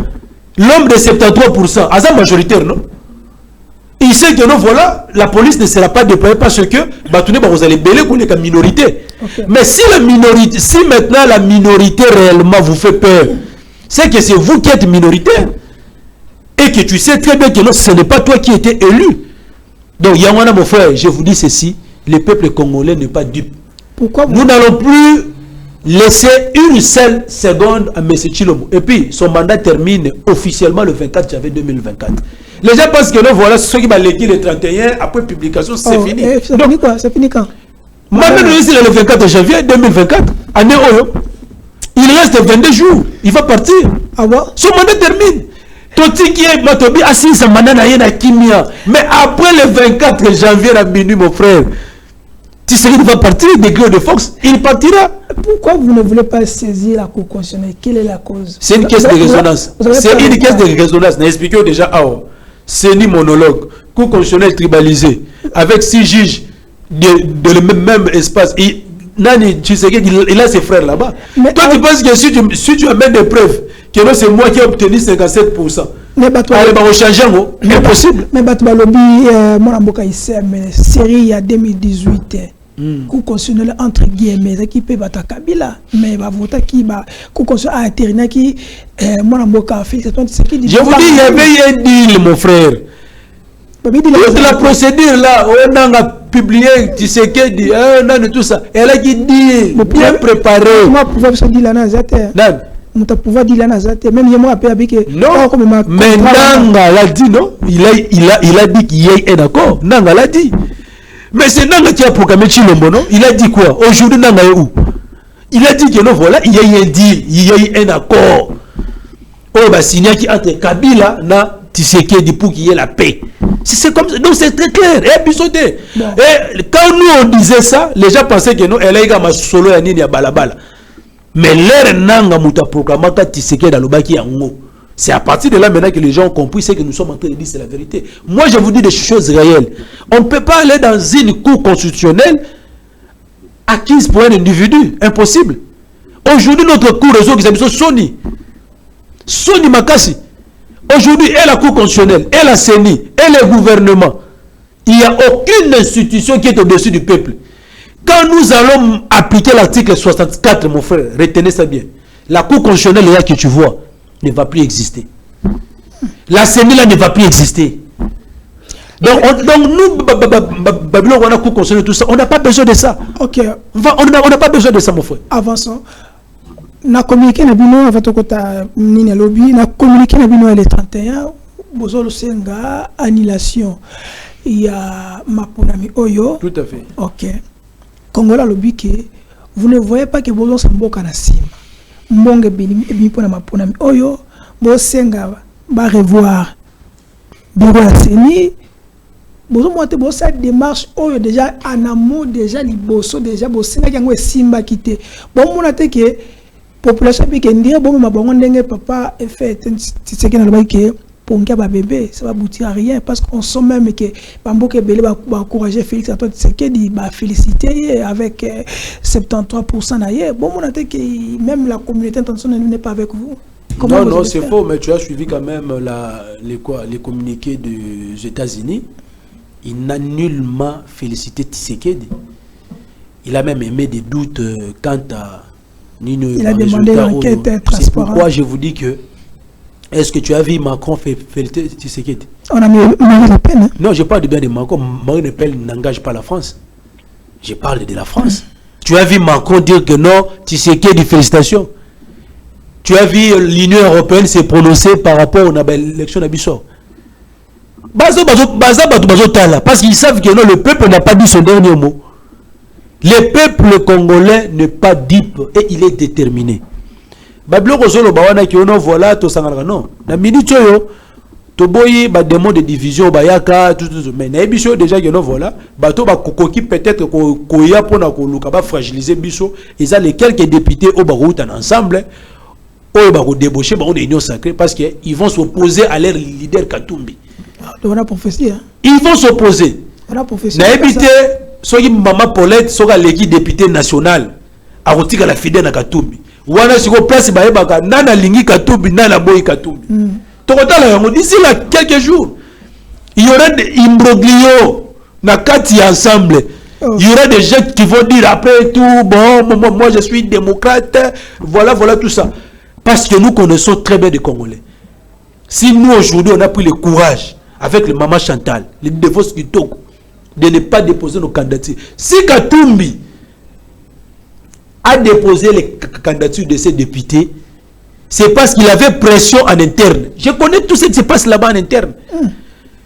L'homme de 73%, à sa majoritaire, non? Il sait que non, voilà, la police ne sera pas déployée parce que vous allez bêler qu'on est comme minorité. Okay. Mais si la minorité, si maintenant la minorité réellement vous fait peur, c'est que c'est vous qui êtes minoritaire et que tu sais très bien que non, ce n'est pas toi qui étais élu. Donc, Yamana, mon frère, je vous dis ceci, le peuple congolais n'est pas dupe. Pourquoi nous n'allons plus laissez une seule seconde à M. Chilombo. Et puis, son mandat termine officiellement le 24 janvier 2024. Les gens pensent que non, voilà, ceux qui vont l'équipe le 31, après publication, c'est fini. Ça finit quoi? Ça finit quand? Maintenant, ici, le 24 janvier 2024, année Oyo, il reste 22 jours. Il va partir. Ah bon? Son mandat termine. Toti qui est Matobi assis sa mandat na Kimia. Mais après le 24 janvier à minuit, mon frère, tu sais qu'il va partir des Greux de Fox. Il partira. Pourquoi vous ne voulez pas saisir la Cour constitutionnelle? Quelle est la cause? C'est une caisse de résonance. C'est une caisse de résonance. N'expliquons déjà. C'est ni monologue. Cour constitutionnelle tribalisée. Avec 6 juges de le même espace. Nani, tu sais qu'il a ses frères là-bas. Toi, tu penses que si tu amènes des preuves, que non, c'est moi qui ai obtenu 57%. Mais allez, on change, impossible. Mais Batbalobi, mon amboka ici, mais série il y a 2018. Cour constitutionnelle entre guillemets, qui peut battre Kabila, mais va voter qui va. Cour constitutionnelle a interné qui, mon amboka fait. Je vous dis, il y avait un deal, mon frère. Toute la procédure là, on a publié, tu sais que dit, on a tout ça. Elle a dit, bien préparé. Moi, pouvoir se dire là, non. On t'a pouvoir dire là, même moi, avec non, mais Nanga l'a dit, non. Il a dit qu'il y a un accord. Nanga l'a dit. Mais c'est Nanga qui a programmé Chilombo, non. Il a dit quoi? Aujourd'hui, Nanga est où? Il a dit que non, voilà, il y a eu un deal, il y a eu un accord. Oh, bah, signé qui entre Kabila, na Tshisekedi pour qu'il y ait la paix. C'est comme ça. Donc c'est très clair. Et puis sauter. Et quand nous on disait ça, les gens pensaient que non, elle a solo ya nini ya balabala. Mais l'air nanga muta proclama ka Tshisekedi dans le baki yango. C'est à partir de là maintenant que les gens ont compris ce que nous sommes en train de dire, c'est la vérité. Moi je vous dis des choses réelles. On ne peut pas aller dans une cour constitutionnelle acquise pour un individu. Impossible. Aujourd'hui notre cour réseau qui s'appelle Sony Makasi. Aujourd'hui, et la Cour constitutionnelle, et la CENI, et le gouvernement, il n'y a aucune institution qui est au-dessus du peuple. Quand nous allons appliquer l'article 64, mon frère, retenez ça bien. La Cour constitutionnelle là que tu vois ne va plus exister. La CENI là ne va plus exister. Donc nous, Babylone, on a Cour constitutionnelle, tout ça, on n'a pas besoin de ça. Ok. On n'a pas besoin de ça, mon frère. Avançons. Na communiqué na bino avant kota nini lobby na communiqué na bino le 31 bozolo senga annulation ya maponami oyo. Tout à fait. OK. Congola lobby que vous ne voyez pas que bozo samboka na sima. Mbonge bini pona maponami oyo bo senga ba revoir bureau ya CENI bozo monter bo sa démarche oyo déjà en amont déjà liboso déjà bo senga yango simba kité. Bon mona te que population qui ndire bon ma bango ndenge papa est fait c'est que na ba que pour ngia ba bébé ça va aboutir à rien parce qu'on sent même que bamboke belé ba encourager Félix Antoine Tshisekedi ba féliciter avec 73% d'ailleurs bon mon que même la communauté internationale n'est pas avec vous. Comment non c'est faux mais tu as suivi quand même les communiqués des États-Unis. Il n'a nullement félicité Tshisekedi. Il a même émis des doutes quant à il a demandé l'enquête transparente. C'est pourquoi je vous dis que est-ce que tu as vu Macron féliciter Tshisekedi? On a mis Marine Le Pen. Hein? Non, je parle de bien de Macron. Marine Le Pen n'engage pas la France. Je parle de la France. Tu as vu Macron dire que non, Tshisekedi, félicitations. Tu as vu l'Union européenne s'est prononcée par rapport à l'élection d'Abissor. Parce qu'ils savent que non, le peuple n'a pas dit son dernier mot. Le peuple congolais n'est pas dupe et il est déterminé. Bablo Rosolo Bawana qui ono voilà to sangana non. Na minute yo to boyi ba démon de division bayaka tout mais na biso déjà que non voilà bato ba kokoki peut-être ko ya pona ko luka ba fragiliser biso et ça les quelques députés au barouta ensemble au ba ko débaucher ba on union sacrée parce que ils vont s'opposer à leur leader Katumbi. On a prophétie hein. Ils vont s'opposer. On a prophétie. Na éviter soki maman Paulette soka leki député national a rotika la fidèle na Katumbi wana siko place ba yebaka nana lingi Katumbi nana boy Katumbi tokotala yango d'ici là quelques jours il y aura des imbroglio na kati ensemble il y aura des gens qui vont dire après tout bon moi je suis démocrate voilà tout ça parce que nous connaissons très bien les Congolais. Si nous aujourd'hui on a pris le courage avec le maman Chantal les défenses du Togo de ne pas déposer nos candidatures. Si Katumbi a déposé les candidatures de ces députés, c'est parce qu'il avait pression en interne. Je connais tout ce qui se passe là-bas en interne.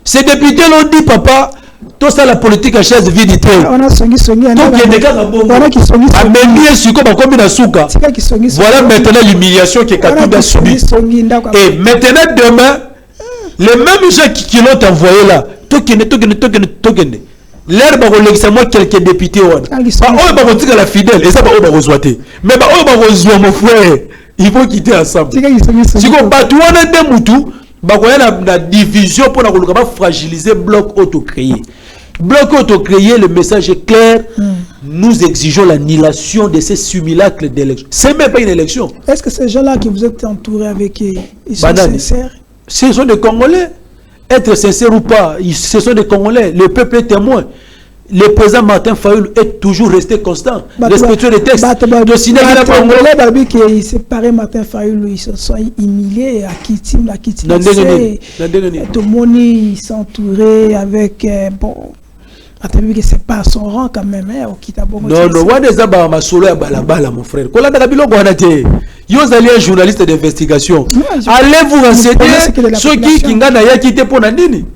Ces députés l'ont dit, papa, tout ça la politique à chaise vide. On a songi. Voilà maintenant l'humiliation que Katumbi a subi. Et maintenant demain, les mêmes gens qui l'ont envoyé là, l'air c'est moi quelques députés. La fidèle, et ça va mais mon frère, il faut quitter ensemble. Si on bat la division pour fragiliser le bloc auto-créé. Bloc auto-créé, le message est clair. Nous exigeons l'annulation de ces simulacres d'élection. C'est même pas une élection. Est-ce que ces gens-là qui vous êtes entourés avec, ils sont sincères? Ce sont des Congolais. Être sincère ou pas, ce sont des Congolais. Le peuple est témoin. Le président Martin Fayulu est toujours resté constant, respectueux des textes. Il s'est paré Martin Fayulu, ils se sont humiliés à Kitim, tout le monde s'est entouré avec bon. C'est pas son rang quand même. Non, mon frère. Vous allez un journaliste d'investigation. Allez vous renseigner ceux qui ont quitté pour Nandini.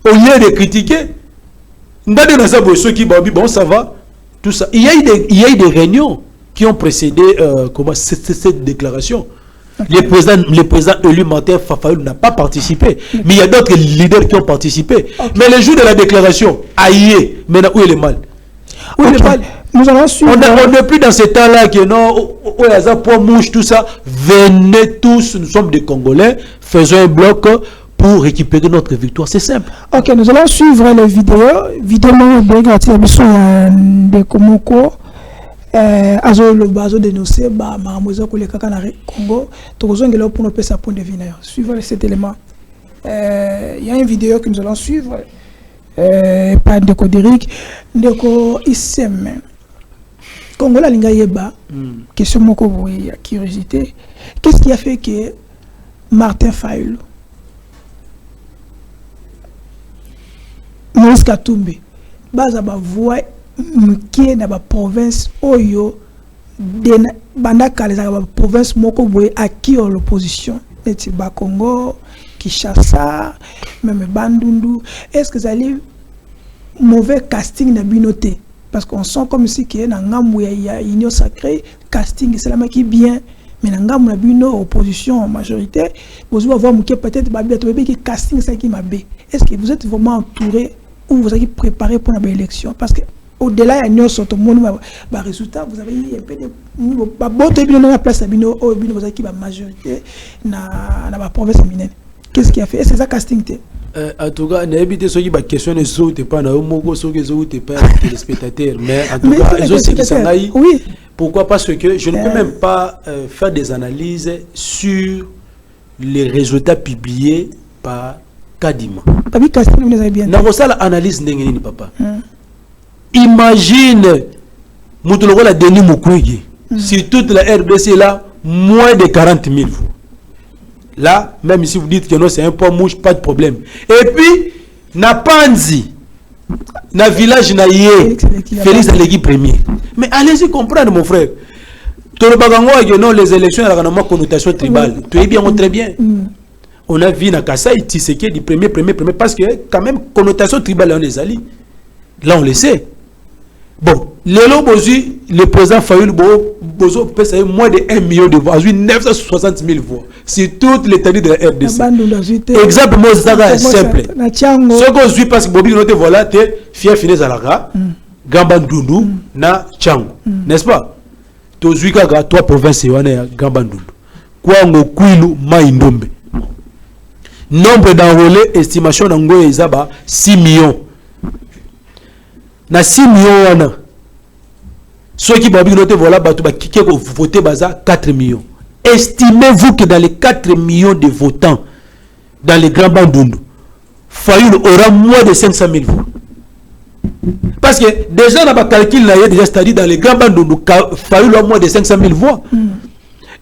Au lieu de critiquer. Ceux qui bon, ça va. Tout ça. Il y a eu des réunions qui ont précédé cette déclaration. Le président élu Martin Fayulu n'a pas participé, mais il y a d'autres leaders qui ont participé. Mais le jour de la déclaration, aïe, maintenant où est le mal? Où est le mal? Nous allons suivre. On n'est plus dans ce temps-là que non, où il y a pour mouche, tout ça. Venez tous, nous sommes des Congolais, faisons un bloc pour récupérer notre victoire. C'est simple. Ok, nous allons suivre les vidéos. Vidéo de Komoko. Azo dénoncé Congo pour nous point de vue. Suivre cet élément. Il y a une vidéo que nous allons suivre par Ndeko Derrick Ndeko Issem Congo la linga yeba question moko boye ya curiosité. Qu'est-ce qui a fait que Martin Fayulu Moïse Katumbi baza ba voix qui na ba province oyo de banda kaleza ba province moko boye à qui l'opposition neti ba Congo Kinshasa même Bandundu. Est-ce que ça allait mauvais casting na binoté parce qu'on sent comme si qu'il y a une union sacrée casting c'est la qui bien mais na bino opposition majorité vous allez voir peut-être qui casting ça qui m'a bé. Est-ce que vous êtes vraiment entouré ou vous avez préparé pour l'élection parce que au-delà il y a un monde résultat vous avez un peu de botte bino na place bino au bino vous avez qui ba majorité na ba province minene. Qu'est-ce qui a fait? Est-ce que ça casting te? En tout cas, n'habitez ceux qui ba question ne sont pas na mogo ceux qui sont pas les spectateurs mais en tout cas ils ont ce qui s'en aille. Oui. Pourquoi? Parce que je ne peux même pas faire des analyses sur les résultats publiés par Kadima. Tabi casting vous avez bien. Na ça l'analyse n'engeni papa. Imagine Moutologo la Denis Mukwege sur toute la RDC là moins de 40 000 voix. Là, même si vous dites que non, c'est un point mouche, pas de problème. Et puis, na Panzi, na village na Yé, Félix Alégui premier. Mais allez-y comprendre, mon frère. Non, les élections, elles ont une connotation tribale. Tu es bien, très bien. On a vu na Kassai, Tshisekedi du premier, parce que quand même, connotation tribale, on les allie. Là, on le sait. Bon, le président Fayulu Bozo peut savoir moins de 1 million de voix, 960 000 voix sur toute l'étendue de la RDC. Exemple, moi, c'est simple. Ce qu'on suit parce que Bobi Note voilà, tu es fier finir Zalaga, Gambandundu, na Tchango. N'est-ce pas? Tu as vu qu'il y a 3 provinces Gambandundu. Kwango, Kwilu, Maïndombe. Nombre d'enrôlés, estimation d'Angoye Zaba, 6 millions. Na 6 millions ceux qui vont voter voilà qui voter baza 4 millions. Estimez-vous que dans les 4 millions de votants dans les grands Bandundu, Fayulu aura moins de 500 000 voix. Parce que déjà dans le calcul déjà c'est-à-dire dans les grands Bandundu, Fayulu a moins de 500 000 voix.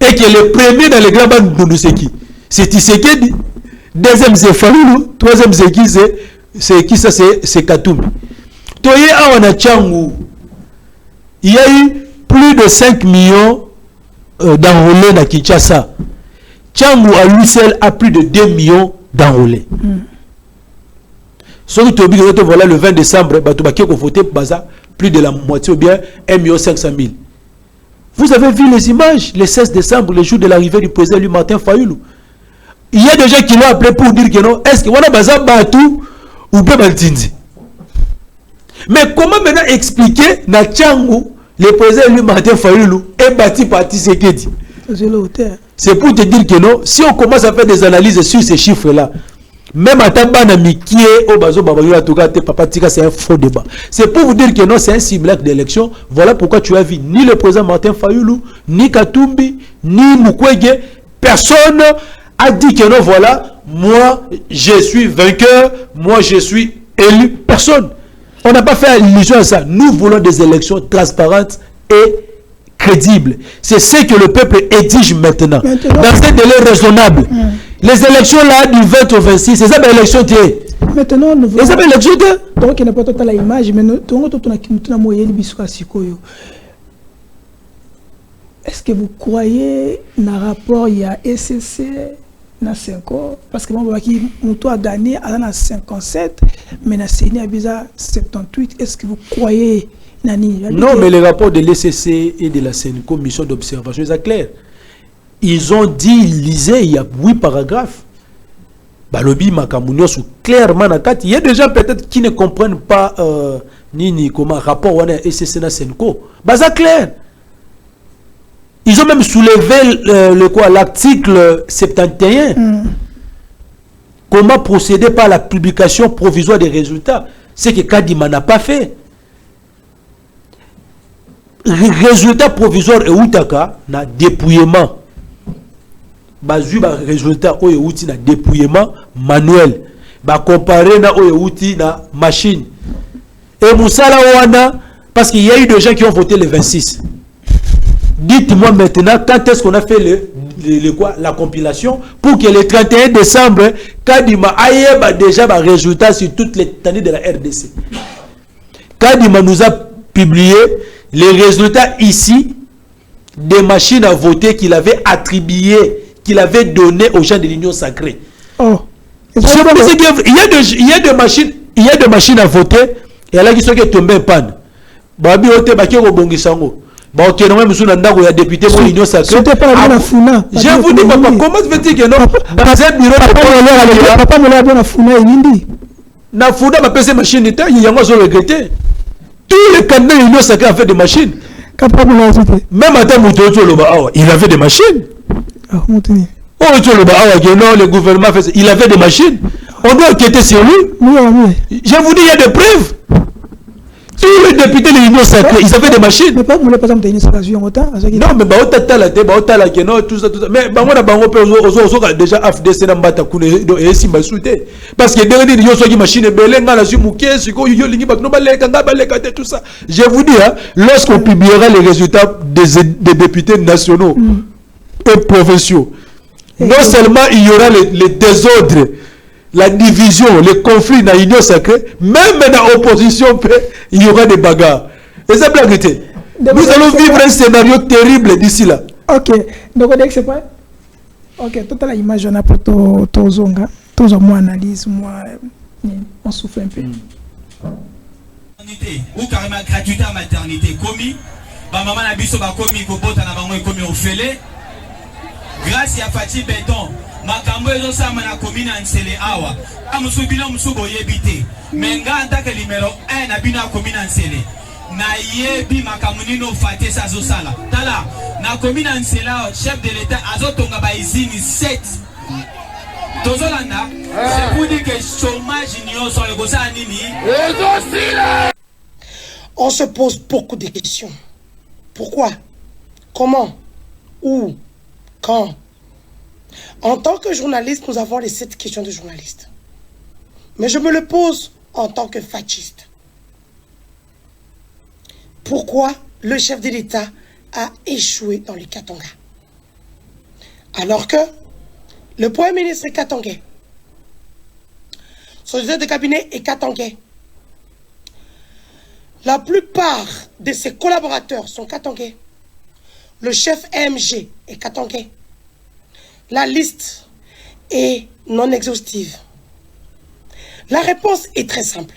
Et que le premier dans les grands Bandundu c'est qui? C'est Tshisekedi. Deuxième c'est Fayulu. Troisième c'est qui? C'est qui ça? C'est Katumbi. Il y a eu plus de 5 millions d'enrôlés dans Kinshasa. Tchangou à lui seul a plus de 2 millions d'enrôlés. Ce qui te voilà le 20 décembre, Batoubaké a voté pour Baza, plus de la moitié ou bien 1 500 000. Vous avez vu les images, le 16 décembre, le jour de l'arrivée du président Louis Martin Fayoulou. Il y a des gens qui l'ont appelé pour dire que non, est-ce que voilà Baza Batou ou bien Baltindi. Mais comment maintenant expliquer na Tchangou, le président Louis Martin Fayoulou est bâti par Tshisekedi? C'est pour te dire que non, si on commence à faire des analyses sur ces chiffres-là, même à Tabana Mikie, au Bazo Babayola Togate, Papa Tika, c'est un faux débat. C'est pour vous dire que non, c'est un simulacre d'élection. Voilà pourquoi tu as vu ni le président Martin Fayoulou, ni Katumbi, ni Mukwege. Personne a dit que non, voilà, moi je suis vainqueur, moi je suis élu. Personne. On n'a pas fait allusion à ça. Nous voulons des élections transparentes et crédibles. C'est ce que le peuple exige maintenant. Dans un délai raisonnable. Les élections là du 20 au 26, c'est ça l'élection qui est. Maintenant, nous voulons. C'est ça l'élection qui est. Donc, il n'y a pas toute l'image, mais nous avons est-ce que vous croyez dans le rapport, il y a SCC dans 5 ans? Parce que moi, nous avons gagné à 57, mais dans CENI à 78. Est-ce que vous croyez non, mais les rapports de l'SCC et de la CENCO, mission d'observation, c'est clair. Ils ont dit, lisez, il y a 8 paragraphes. Balobi Makamounios ou clairement il y a des gens peut-être qui ne comprennent pas ni comment rapport on a SCC na Senko. Bah ça clair. Ils ont même soulevé l'article 71. Comment procéder par la publication provisoire des résultats. C'est que Kadima n'a pas fait. Résultat provisoire et outaka na dépouillement. Bazu ba résultat oye outi na dépouillement manuel. Ba comparer na oye outi na machine. Et Moussala wana parce qu'il y a eu des gens qui ont voté le 26. Dites-moi maintenant quand est-ce qu'on a fait la compilation pour que le 31 décembre Kadima aye ba déjà ba résultat sur toutes les années de la RDC. Kadima nous a publié les résultats ici des machines à voter qu'il avait attribuées, qu'il avait données aux gens de l'Union sacrée. Oh. Il y a des machines à voter et là qui sont tombées en panne. Babi ote baki ko bongisango. Ba ote no même suna ndako ya député pour l'Union sacrée. C'était pas la funa. Je vous dis papa, comment tu veux dire que non dans un bureau de papa me l'a bien funa inindi. Na funa ba pese machine d'état, il y a encore regretté. Tous les candidats de l'Union sacrée ont fait des machines. Même à il avait des machines. Non, le gouvernement fait ça. Il avait des machines. On doit enquêter sur lui. Je vous dis, il y a des preuves. Tous les députés de l'Union sacrée, ils avaient des machines. Mais pas vous par exemple non, mais tout ça. Mais on a déjà AFDC Nambata Kune et Simba Souté. Parce que derrière l'Union sacrée, machine est belle, tout ça. Je vous dis, lorsqu'on publiera les résultats des députés nationaux et provinciaux, non seulement il y aura les désordres, la division, les conflits dans l'Union sacrée, même dans l'opposition, il y aura des bagarres. Et c'est la vérité. Nous allons vivre un scénario terrible d'ici là. Ok. Donc, on dit que c'est pas. Ok, toute la image, on a pour ton zonga. Tout moi analyse, moi, on souffle un peu. Ou carrément gratuité à maternité. Commis, maman n'a biso ba commis, kobota na bango commis au fêlé. Grâce à Fatih Béton. Makambo ezo sama na commune Ansele awa amusu bino musu boyebite menga ntaka numéro 1 na bino commune Ansele na yebi makamuni no fate sa zo sala tala na commune Ansele chef de l'état azotonga ba izini 7 tozolanda c'est pour dire que chômage nyonso ekosa nini on se pose beaucoup de questions. Pourquoi? Comment? Où? Quand? En tant que journaliste, nous avons les 7 questions de journaliste. Mais je me le pose en tant que fasciste. Pourquoi le chef de l'État a échoué dans le Katanga? Alors que le Premier ministre est katangais. Son directeur de cabinet est katangais. La plupart de ses collaborateurs sont Katangais. Le chef AMG est Katangais. La liste est non exhaustive. La réponse est très simple.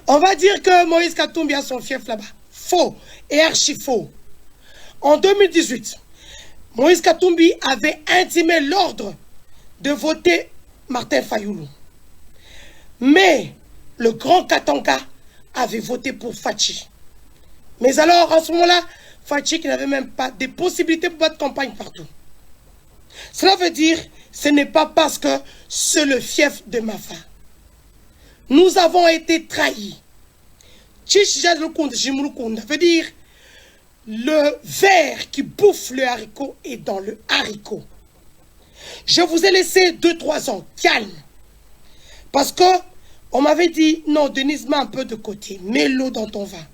On va dire que Moïse Katumbi a son fief là-bas. Faux et archi faux. En 2018, Moïse Katumbi avait intimé l'ordre de voter Martin Fayoulou. Mais le grand Katanga avait voté pour Fachi. Mais alors, à ce moment-là, Fachi qui n'avait même pas de possibilités pour battre campagne partout. Cela veut dire, ce n'est pas parce que c'est le fief de Mafa. Nous avons été trahis. Veut dire, le ver qui bouffe le haricot est dans le haricot. Je vous ai laissé 2-3 ans, calme. Parce que on m'avait dit, non, Denise, mets un peu de côté, mets l'eau dans ton vin.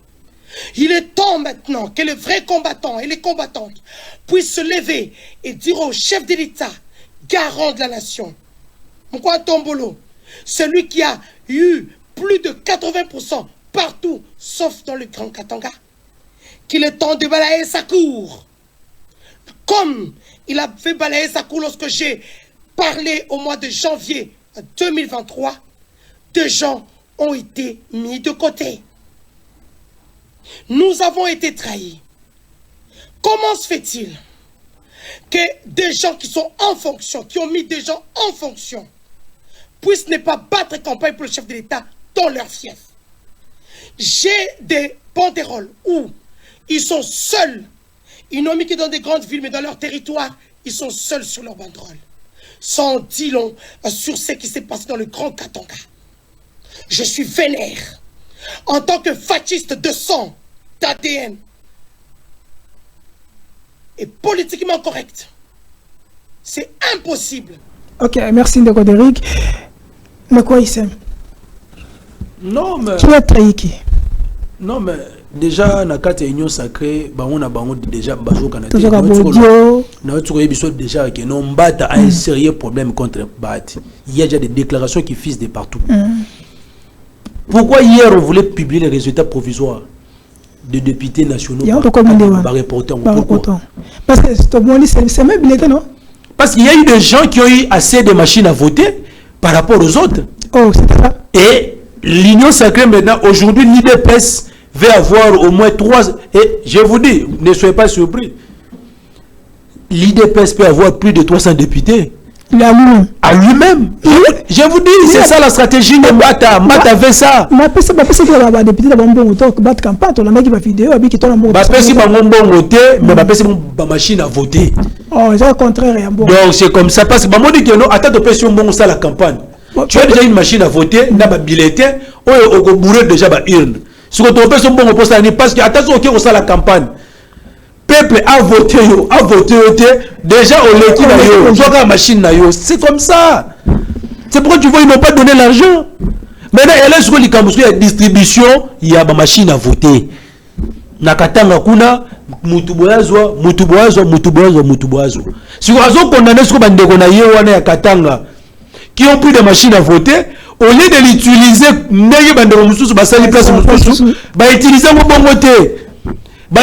Il est temps maintenant que les vrais combattants et les combattantes puissent se lever et dire au chef de l'État, garant de la nation, Mkwa Tombolo, celui qui a eu plus de 80% partout, sauf dans le Grand Katanga, qu'il est temps de balayer sa cour. Comme il a fait balayer sa cour lorsque j'ai parlé au mois de janvier 2023, deux gens ont été mis de côté. Nous avons été trahis. Comment se fait-il que des gens qui sont en fonction, qui ont mis des gens en fonction, puissent ne pas battre campagne pour le chef de l'État dans leur fief? J'ai des banderoles où ils sont seuls. Ils n'ont mis que dans des grandes villes, mais dans leur territoire, ils sont seuls sur leur banderole. Sans dire long sur ce qui s'est passé dans le Grand Katanga. Je suis vénère. En tant que fasciste de sang, d'ADN, et politiquement correct. C'est impossible. Ok, merci Ndeko Derrick. Mais quoi, Issem? Non, mais... Qui a trahi qui? Non, mais déjà, dans la union sacrée, on a déjà Canada. Déjà, que non, Mbata a un sérieux problème contre Bati. Il y a déjà des déclarations qui fissent de partout. Pourquoi hier on voulait publier les résultats provisoires de députés nationaux par reporter? Parce que c'est même bulletin, non? Parce qu'il y a eu des gens qui ont eu assez de machines à voter par rapport aux autres. Oh, c'est ça. Et l'Union sacrée maintenant, aujourd'hui, l'IDPS va avoir au moins 3... Et je vous dis, ne soyez pas surpris. L'IDPS peut avoir plus de 300 députés. À lui-même. Je vous dis, c'est ça la stratégie de Mata. Mata avait ça. Machine à voter. Oh, c'est le contraire. Donc c'est comme ça. Parce que dit que non, attends de pression bon ça la campagne. Tu as déjà une machine à voter, n'a pas bulletin, ou bourré déjà ba urne. Ce que tu as bon parce que attention OK on ça la campagne. Peuple a voté, déjà au l'équipe la machine. C'est comme ça. C'est pourquoi tu vois, ils n'ont pas donné l'argent. Maintenant, il y a sur la distribution, il y a ma machine à voter. Nakatanga kuna, mutuboazo. Si vous avez condamné sur la Katanga, qui ont pris des machines à voter, au lieu de l'utiliser, utiliser mon bon voter.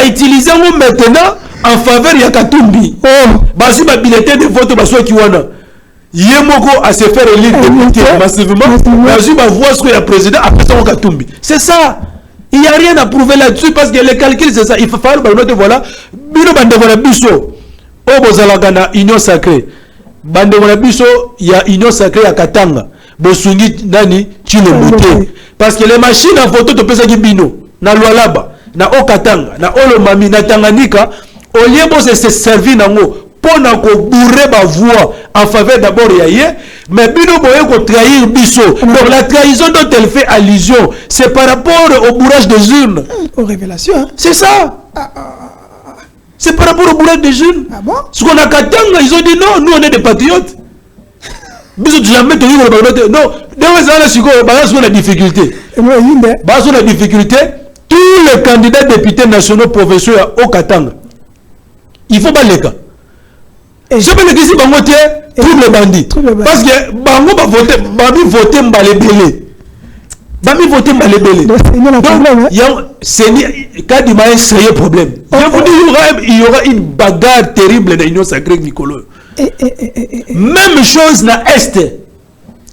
Utiliser maintenant en faveur de Katumbi. Basi ba bulletin de vote baso ki wana. Yemoko à se faire élire député massivement. Basi ba voir ce que le président après son Katumbi. C'est ça. Il n'y a rien à prouver là-dessus parce que les calculs c'est ça. Il faut faire noter voilà. Bino bande voilà biso. Bozalagana union sacrée. Bande voilà biso, il y a union sacrée à Katanga. Bosungi nani chile moté. Parce que les machines à voter to pesa ki bino na loi là-bas. Na Okatanga, na Olomami, na Tanganyika, au lieu de se servir pour bourrer ma voix en faveur d'abord Yaye, mais bino boye ko trahir biso. Donc la trahison dont elle fait allusion, c'est par rapport au bourrage des urnes. Aux révélations. Hein? C'est ça. C'est par rapport au bourrage des urnes. Ah bon? Ce qu'on a Katanga, ils ont dit non, nous on est des patriotes. Biso jamais te dire non, on a difficulté. On a difficulté. Tous les candidats députés nationaux provinciaux au Katanga, il faut pas les cas. Ce que les gens votent, tous les bandits. Parce que Bango va voter, Babi voter Mbalébélé. Bami voter malebele. Donc c'est Kadima a un sérieux problème. Je vous dis, il y aura une bagarre terrible dans l'Union sacrée Nicolas. Même chose dans Est.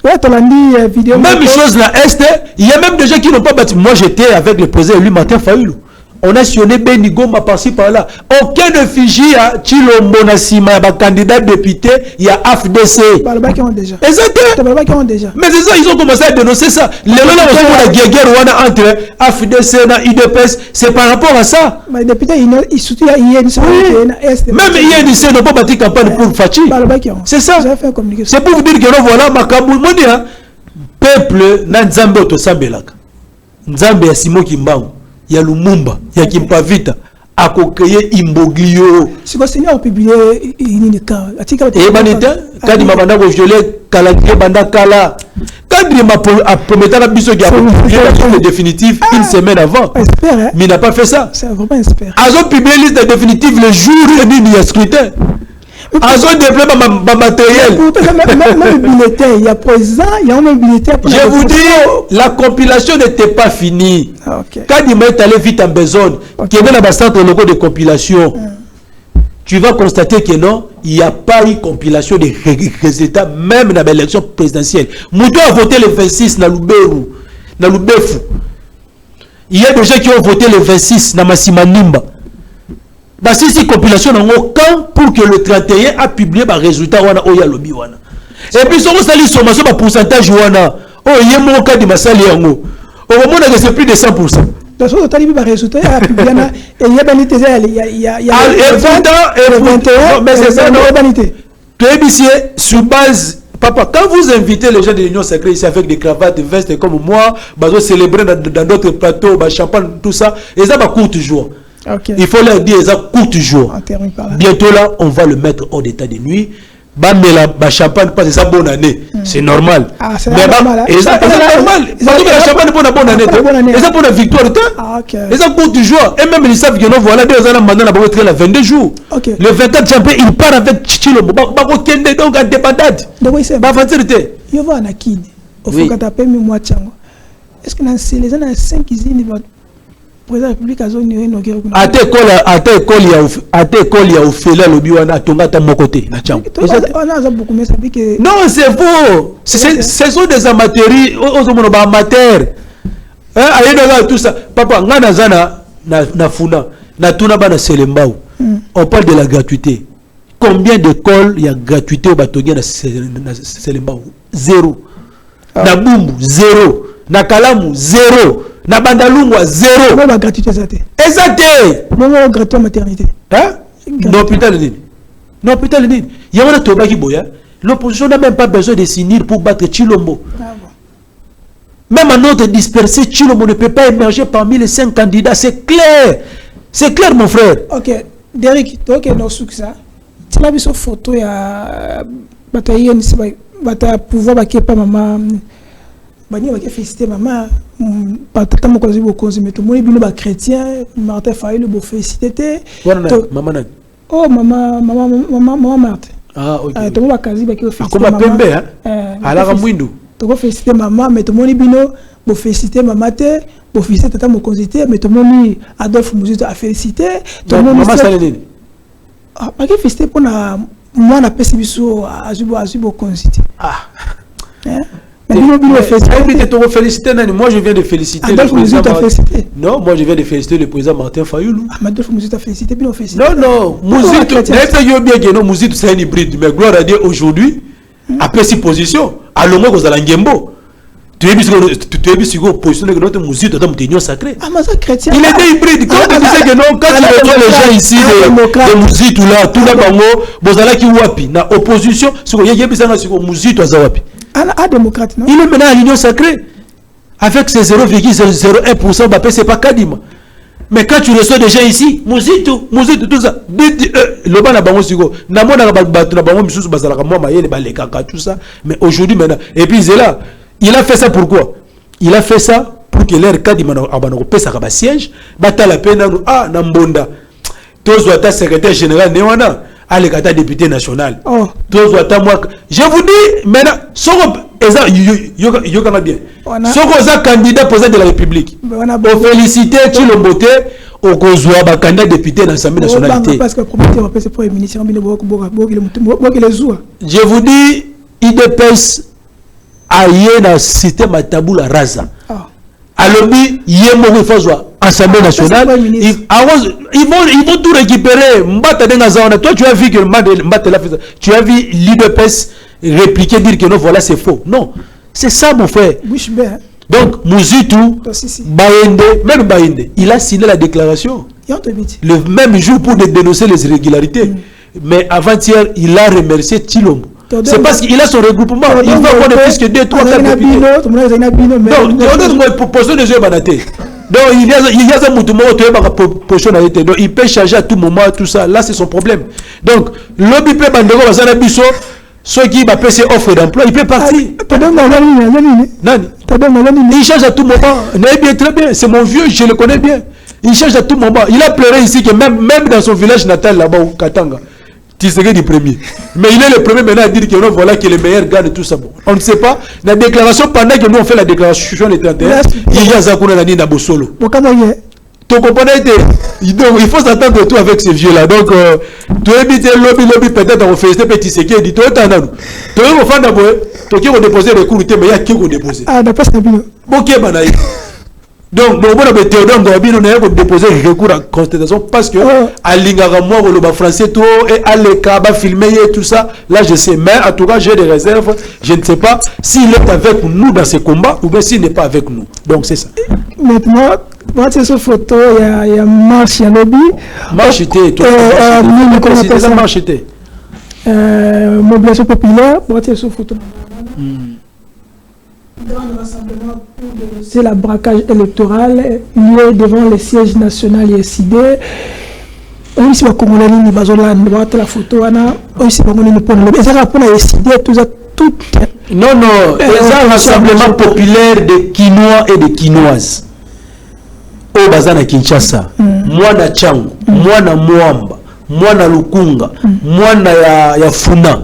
Même chose dans Est. Il y a même des gens qui n'ont pas battu. Moi j'étais avec le président lui Martin Fayoulou. On a sionné Benigoma par-ci par-là. Aucun effigie à Chilombo Nassima, candidat député, il y a AFDC. Déjà. Exactement. Déjà. Mais c'est ça, ils ont commencé à dénoncer ça. Les gens ont dit que entre AFDC et IDPS, c'est par rapport à ça. Mais les députés, ils soutiennent INC. Même INC n'a pas battu campagne pour Fachi. C'est ça. C'est pour vous dire que voilà, Makabou Monia, peuple, Nzambe Otosambelaka. Nzambe Asimo Kimbangu. Il y a Lumumba, il y a Kimpavita, à créer Imboglio. C'est quoi, c'est publié une carte. Et Banita, quand il m'a bandé violet, Kalaké Banda Kala, quand il m'a promis la biso qui a publié définitif une semaine avant, mais il n'a pas fait ça. C'est vraiment espère. Ils ont publié liste définitive le jour où il y a scrutin. Ils ont développé ma matériel. Même bulletin, il y a président, il y a même bulletin. Je vous dis, la compilation n'était pas finie. Quand il est allé vite en besogne, qui est dans le centre logo de compilation, tu vas constater que non, il n'y a pas eu compilation des résultats, même dans l'élection présidentielle. Moutou a voté le 26 dans Luberu, dans Lubefu. Il y a des gens qui ont voté le 26 dans Massimanimba. Dans cette compilation, on a aucun pour que le 31 a publié les résultats wana oya lobby wana. Et puis, si on a sommation de pourcentage wana, oh, il y a mon cas de Massali yango. Au moment où c'est plus de 100%. Dans ce cas, il y a résultat, il y a banité, il y a 21, mais c'est ça, non, banité. Tu es ici sur base. Papa, quand vous invitez les gens de l'Union sacrée ici avec des cravates, des vestes comme moi, bah, célébrer dans d'autres plateaux, bah, champagne, tout ça, et ça va court jour. Okay. Il faut leur dire ça court jour. Bientôt là, on va le mettre hors d'état de nuit. Bah, mais la champagne passe ça bonne année. C'est normal. Ah, c'est normal. Et ça, c'est normal. La champagne pour la bonne année. Et ça pour la victoire. Et ça court jour. Et même ils savent que non, voilà, deux ans maintenant, la banque la 22 jours. Le 24 janvier, il part avec Chichilo. Bah, donc à débandade. Donc, c'est bah, facilité. Il va en Akine. Au fond, quand tu appelles moi, est-ce que les gens ont 5 usines? Président de la République a zone inauguré. À tes écoles, il y a Ophélia Lobby, on a tombé à mon côté. Non, c'est faux. Ce sont des amateurs. Tout ça. Papa, on parle de la gratuité. Combien d'écoles il y a gratuité au bâtonnier dans Selembao? Zéro. Na Bumbu, zéro. Na Kalamu, zéro. Na Bandalungwa, zéro. Non, la gratuité, ça t'est. Exact. Non, la gratuité maternité. Hein? L'hôpital Nini. L'hôpital Nini. Il y a un Toba qui boya. L'opposition n'a même pas besoin de s'unir pour battre Chilombo. Même en ordre dispersé, Chilombo ne peut pas émerger parmi les 5 candidats. C'est clair. C'est clair, mon frère. Ok. Derek, toi qui es dans ce ça, tu as vu cette photo, il y a pouvoir pas maman. Bani va féliciter maman papa mo kozi bokonzi mais tout le monde bino ba chrétien Martin Fayoulou bo féliciter maman nani oh maman Martin ah OK to ba kazi ba ki féliciter maman comme pembe hein ala ka mwindu to ko féliciter maman mais tout le monde bino bo féliciter maman te bo féliciter tata mo kozi te mais tout le monde Adolphe Muzito a féliciter tout le monde maman sale nini ah ba ki féliciter pour na moi na pesi biso azubo kozi ah moi je viens de féliciter le président. Non, moi je viens de féliciter le président Martin Fayoulou. Adolphe Muzito a félicité. Non, Muzito, Muzito c'est un hybride, mais gloire à Dieu aujourd'hui, après ses positions, à l'homme aux Alangembo. Tu es bis position de notre Muzito dans l'Union sacrée. Il était hybride. Quand tu disais que non, quand tu retrouves les gens ici de Muzito là, tout là, Bozala qui wapi, na opposition, sur le Yébisana sur Muzito à Zawapi. Un démocrate, non? Il est maintenant à l'Union sacrée. Avec ses 0,01%, c'est pas Kadima. Mais quand tu reçois des gens ici, Muzito, tout ça, le ban a bango sigo. Tout ça. Mais aujourd'hui, maintenant, et puis c'est là. Il a fait ça pourquoi? Il a fait ça pour que l'air Kadima a sa siège. Bata la peine, ah, Nambonda. Tous ta secrétaire général, Néwana. Allez, député national. Je vous dis, maintenant, yo kana bien ce qu'on a candidat président de la République on féliciter Tshilombo te au kozwa ba candidat député dans l'Assemblée nationale parce que promoteur c'est pour ministre je vous dis IDPS aye na système à tabula rasa alobi yemo ko fazwa Assemblée nationale ils vont tout récupérer mbata denga zaona toi tu as vu que mbata la fait tu as vu l'IDPS répliquer dire que non voilà c'est faux non c'est ça mon frère donc Muzitu Baende même Baende il a signé la déclaration le même jour pour dénoncer les irrégularités mais avant-hier il a remercié Tshilombo. C'est parce qu'il a son regroupement. Il va avoir plus que 2, 3, 4 députés. Donc, il y a un mouvement donc il peut changer à tout moment, tout ça. Là, c'est son problème. Donc, l'objet peut ceux qui va passer offre d'emploi, il peut partir. Il change à tout moment. Très bien, c'est mon vieux, je le connais bien. Il change à tout moment. Il a pleuré ici que même dans son village natal là-bas au Katanga. Tshisekedi premier. Mais il est le premier maintenant à dire que non, voilà que les meilleurs gagnent tout ça. Bon. On ne sait pas. La déclaration, pendant que nous on fait la déclaration les 31, il y a Zakuna Nani Nabosolo. Tu comprends? Il faut s'attendre tout avec ces vieux-là. Donc, tu évites lobby peut-être à féliciter Petit Tshisekedi. Tu es un tu es au fond d'abord. Tu es déposer le cours, mais il y a qui vous déposer. Ah, d'accord, c'est bien. Ok, Banaï. Donc, bon, Théodore Ngoabi, nous avons déposé le recours à constatation parce que à l'Ingaramoi, le français, tout, et à l'écart, filmer et tout ça, là je sais, mais en tout cas, j'ai des réserves. Je ne sais pas s'il est avec nous dans ces combats ou bien s'il n'est pas avec nous. Donc, c'est ça. Maintenant, moi, c'est cette photo, il y a marche, il y a lobby. Marche était, marche était. Mobilisation populaire, moi, c'est cette photo. Dans le rassemblement pour dénoncer la braquage électoral lié devant le siège national et SID. On ici va Congolais ni bazola droite la photo ana on ici va ngoni pour le ça pour la SID tout ça tout non c'est un rassemblement populaire de Quinois et de Quinoises au bazana Kinshasa mwana Changu mwana Mwamba mwana Lukunga mwana ya Funa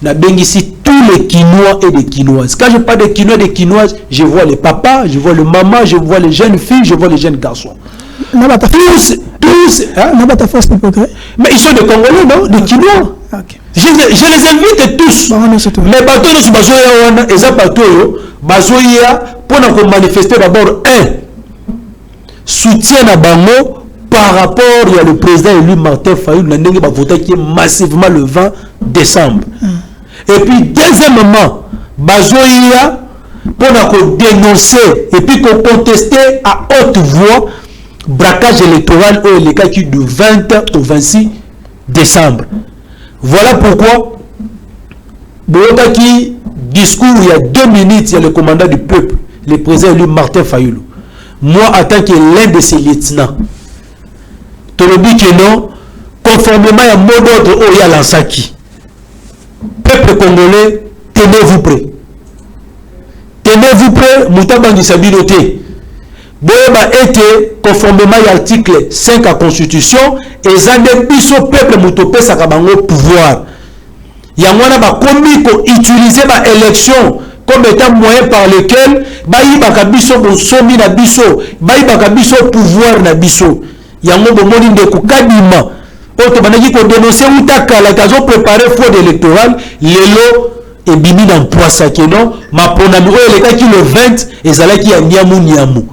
na bengisi tous les Quinois et les Quinoises. Quand je parle de Quinois et de Quinoises, je vois les papas, je vois les mamans, je vois les jeunes filles, je vois les jeunes garçons. Tous, hein? Mais ils sont des Congolais, non? Des Quinois. Okay. Je les invite tous. Mais bateau nous bazoya et ça bateau bazoya pour nous manifester d'abord soutien à Bango par rapport à le président élu Martin Fayulu n'a pas voté qui est massivement le 20 décembre. Et puis deuxièmement, bazoya pour dénoncer et puis contester à haute voix braquage électoral au les cas du 20 au 26 décembre. Voilà pourquoi qui discours il y a 2 minutes, il y a le commandant du peuple, le président élu Martin Fayulu. Moi, en tant que l'un de ses lieutenants, tu le dis que non, conformément à mot d'ordre où il y a l'Ansaki. Peuple congolais, tenez-vous prêts. Tenez-vous prêts, Moutabangi Sabiloté. Boba était conformément à l'article 5 de la Constitution, et Zande Biso peuple Moutopé Sakabango pouvoir. Yangwana ba komi ko utiliser ba élection comme étant moyen par lequel bayi bakabiso bonsomi na biso, bayi bakabiso pouvoir na biso. Yango bomoni ndeko kadima. Oto banaki ko dénoncer utaka la kazo préparer fraude électorale lelo et bimi dans poisa keno ma ponami o eleka ki le 20 ezalaki ya nyamu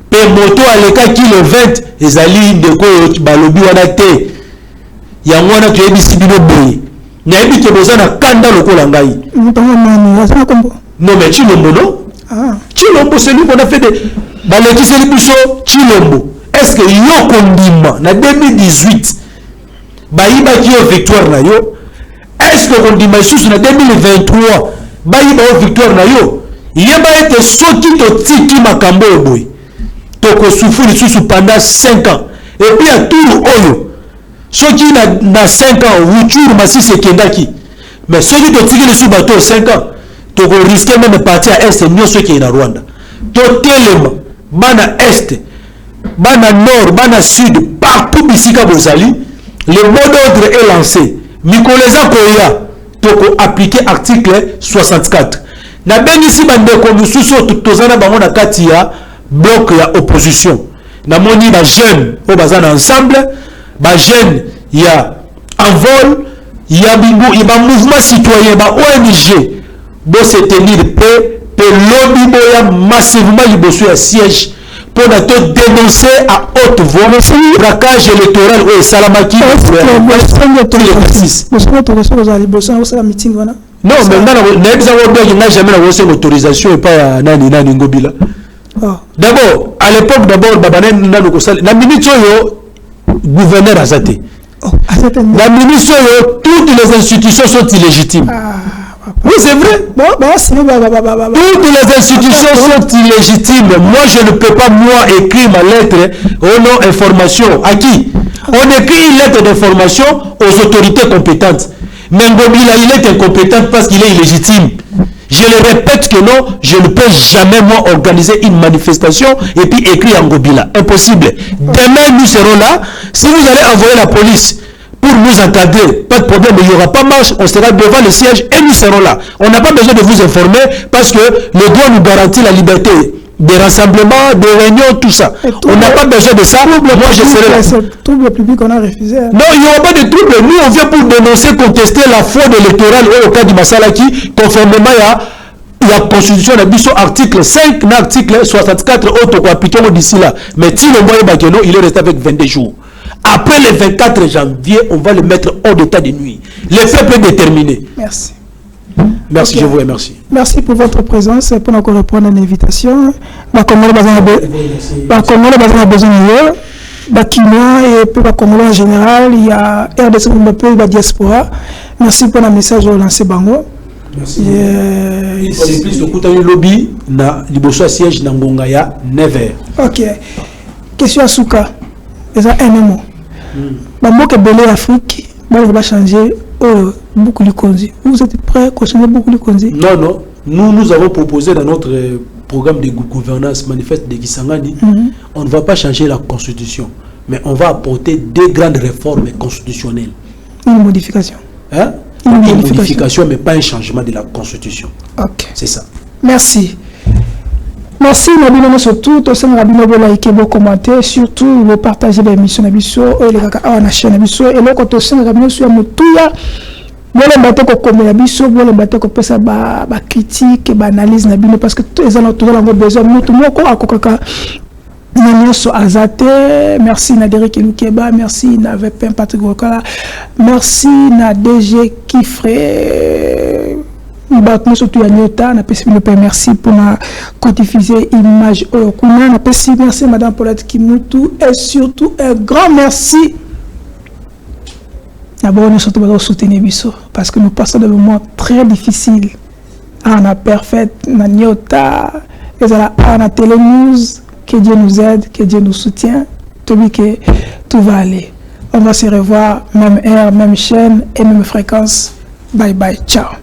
pe moto aleka ki le 20 ezali ndeko balobi wana te yango wana to ebisi bino boye na ebi ke bozana kanda lokola ngai non mais Tshilombo non Tshilombo c'est lui qu'on a fait de baleki c'est biso Tshilombo est-ce que yo kondima na 2018 bayiba ki yo victoire na yo est-ce que kondima sous na 2023 bayiba yo victoire na yo yeba ete soki to tiki makambo eboy to ko souffrir sous pendant 5 ans et puis à tout oyo soki na 5 ans wuchuru masisi kendaki mais soki to tiki le sous bateau 5 ans to ko risquer même partir à est nyo soki na Rwanda to telema bana est bana nord bana sud partout bisika bozali le mot d'ordre est lancé. Mikoleza Koya, toko appliquer article 64. na bengisi bandeko mususu tozana bango na kati ya bloc ya opposition na moni ba jeune o bazana ensemble ba jeune ya envol ya bingu ya ba mouvement citoyen ba ONG bo se tenir paix pe lobby boya massivement liboso ya siège pour te dénoncer à haute voix le braquage électoral au Salamaki. Non, mais n'a jamais reçu l'autorisation et pas Nani Ngobila. D'abord, à l'époque, Babanen n'a la minute gouverneur Azate. La ministre, toutes les institutions sont illégitimes. Oui, c'est vrai. Toutes les institutions sont illégitimes. Moi, je ne peux pas, écrire ma lettre au nom information. À qui? On écrit une lettre d'information aux autorités compétentes. Mais Ngobila, il est incompétent parce qu'il est illégitime. Je le répète que non, je ne peux jamais, moi, organiser une manifestation et puis écrire Ngobila. Impossible. Demain, nous serons là. Si vous allez envoyer la police pour nous encadrer, pas de problème, il n'y aura pas marche, on sera devant le siège et nous serons là. On n'a pas besoin de vous informer parce que le droit nous garantit la liberté des rassemblements, des réunions, tout ça. On n'a pas besoin de ça. Moi, je serai là. C'est le trouble public qu'on a refusé. Non, il n'y aura pas de trouble. Nous, on vient pour dénoncer, contester la fraude électorale au cas du Masalaki, conformément à la Constitution de Bissot, article 5, article 64, autre capitole d'ici là. Mais si le moyen Bakeno, il est resté avec 22 jours. Après le 24 janvier, on va le mettre hors d'état de nuit. Le peuple est déterminé. Merci. Merci, okay. Je vous remercie. Merci pour votre présence et pour nous répondre à l'invitation. La Congolais a besoin de et pour la Congolais en général, il y a RDC pour la diaspora. Merci pour le message lancé Bango. Merci. Il fallait plus de coups le lobby na liboso siège na Ngongaya 9h. OK. Question à Souka. C'est un mot. Bamboka belé Afrique, va changer beaucoup de conduits. Vous êtes prêts à changer beaucoup de conduits? Non, non. Nous avons proposé dans notre programme de gouvernance manifeste de Kisangani, on ne va pas changer la constitution, mais on va apporter des grandes réformes constitutionnelles. Une modification. Hein? Une modification, mais pas un changement de la constitution. Ok. C'est ça. Merci. Merci, Nabino, surtout, au sein de Nabino, vous commenter, surtout, vous partagez l'émission Nabiso, et les gars, on a chaîne Nabiso, et là, quand au sein de Nabino, sur Moutuya, vous les battez comme Nabiso, vous les battez comme ça, critique, analyse Nabino, parce que tous les gens ont besoin de nous, tout le monde a coca. Merci Naderi Kelukeba, merci Navepin Patrick Wakala, merci Nadege Kifre. Merci pour la codifier image merci Madame Paulette Kimutu et surtout un grand merci d'abord nous sommes soutenir parce que nous passons des moments très difficiles on a parfait Nanyota et la télé news que Dieu nous aide que Dieu nous soutient que tout va aller on va se revoir même heure même chaîne et même fréquence bye bye ciao.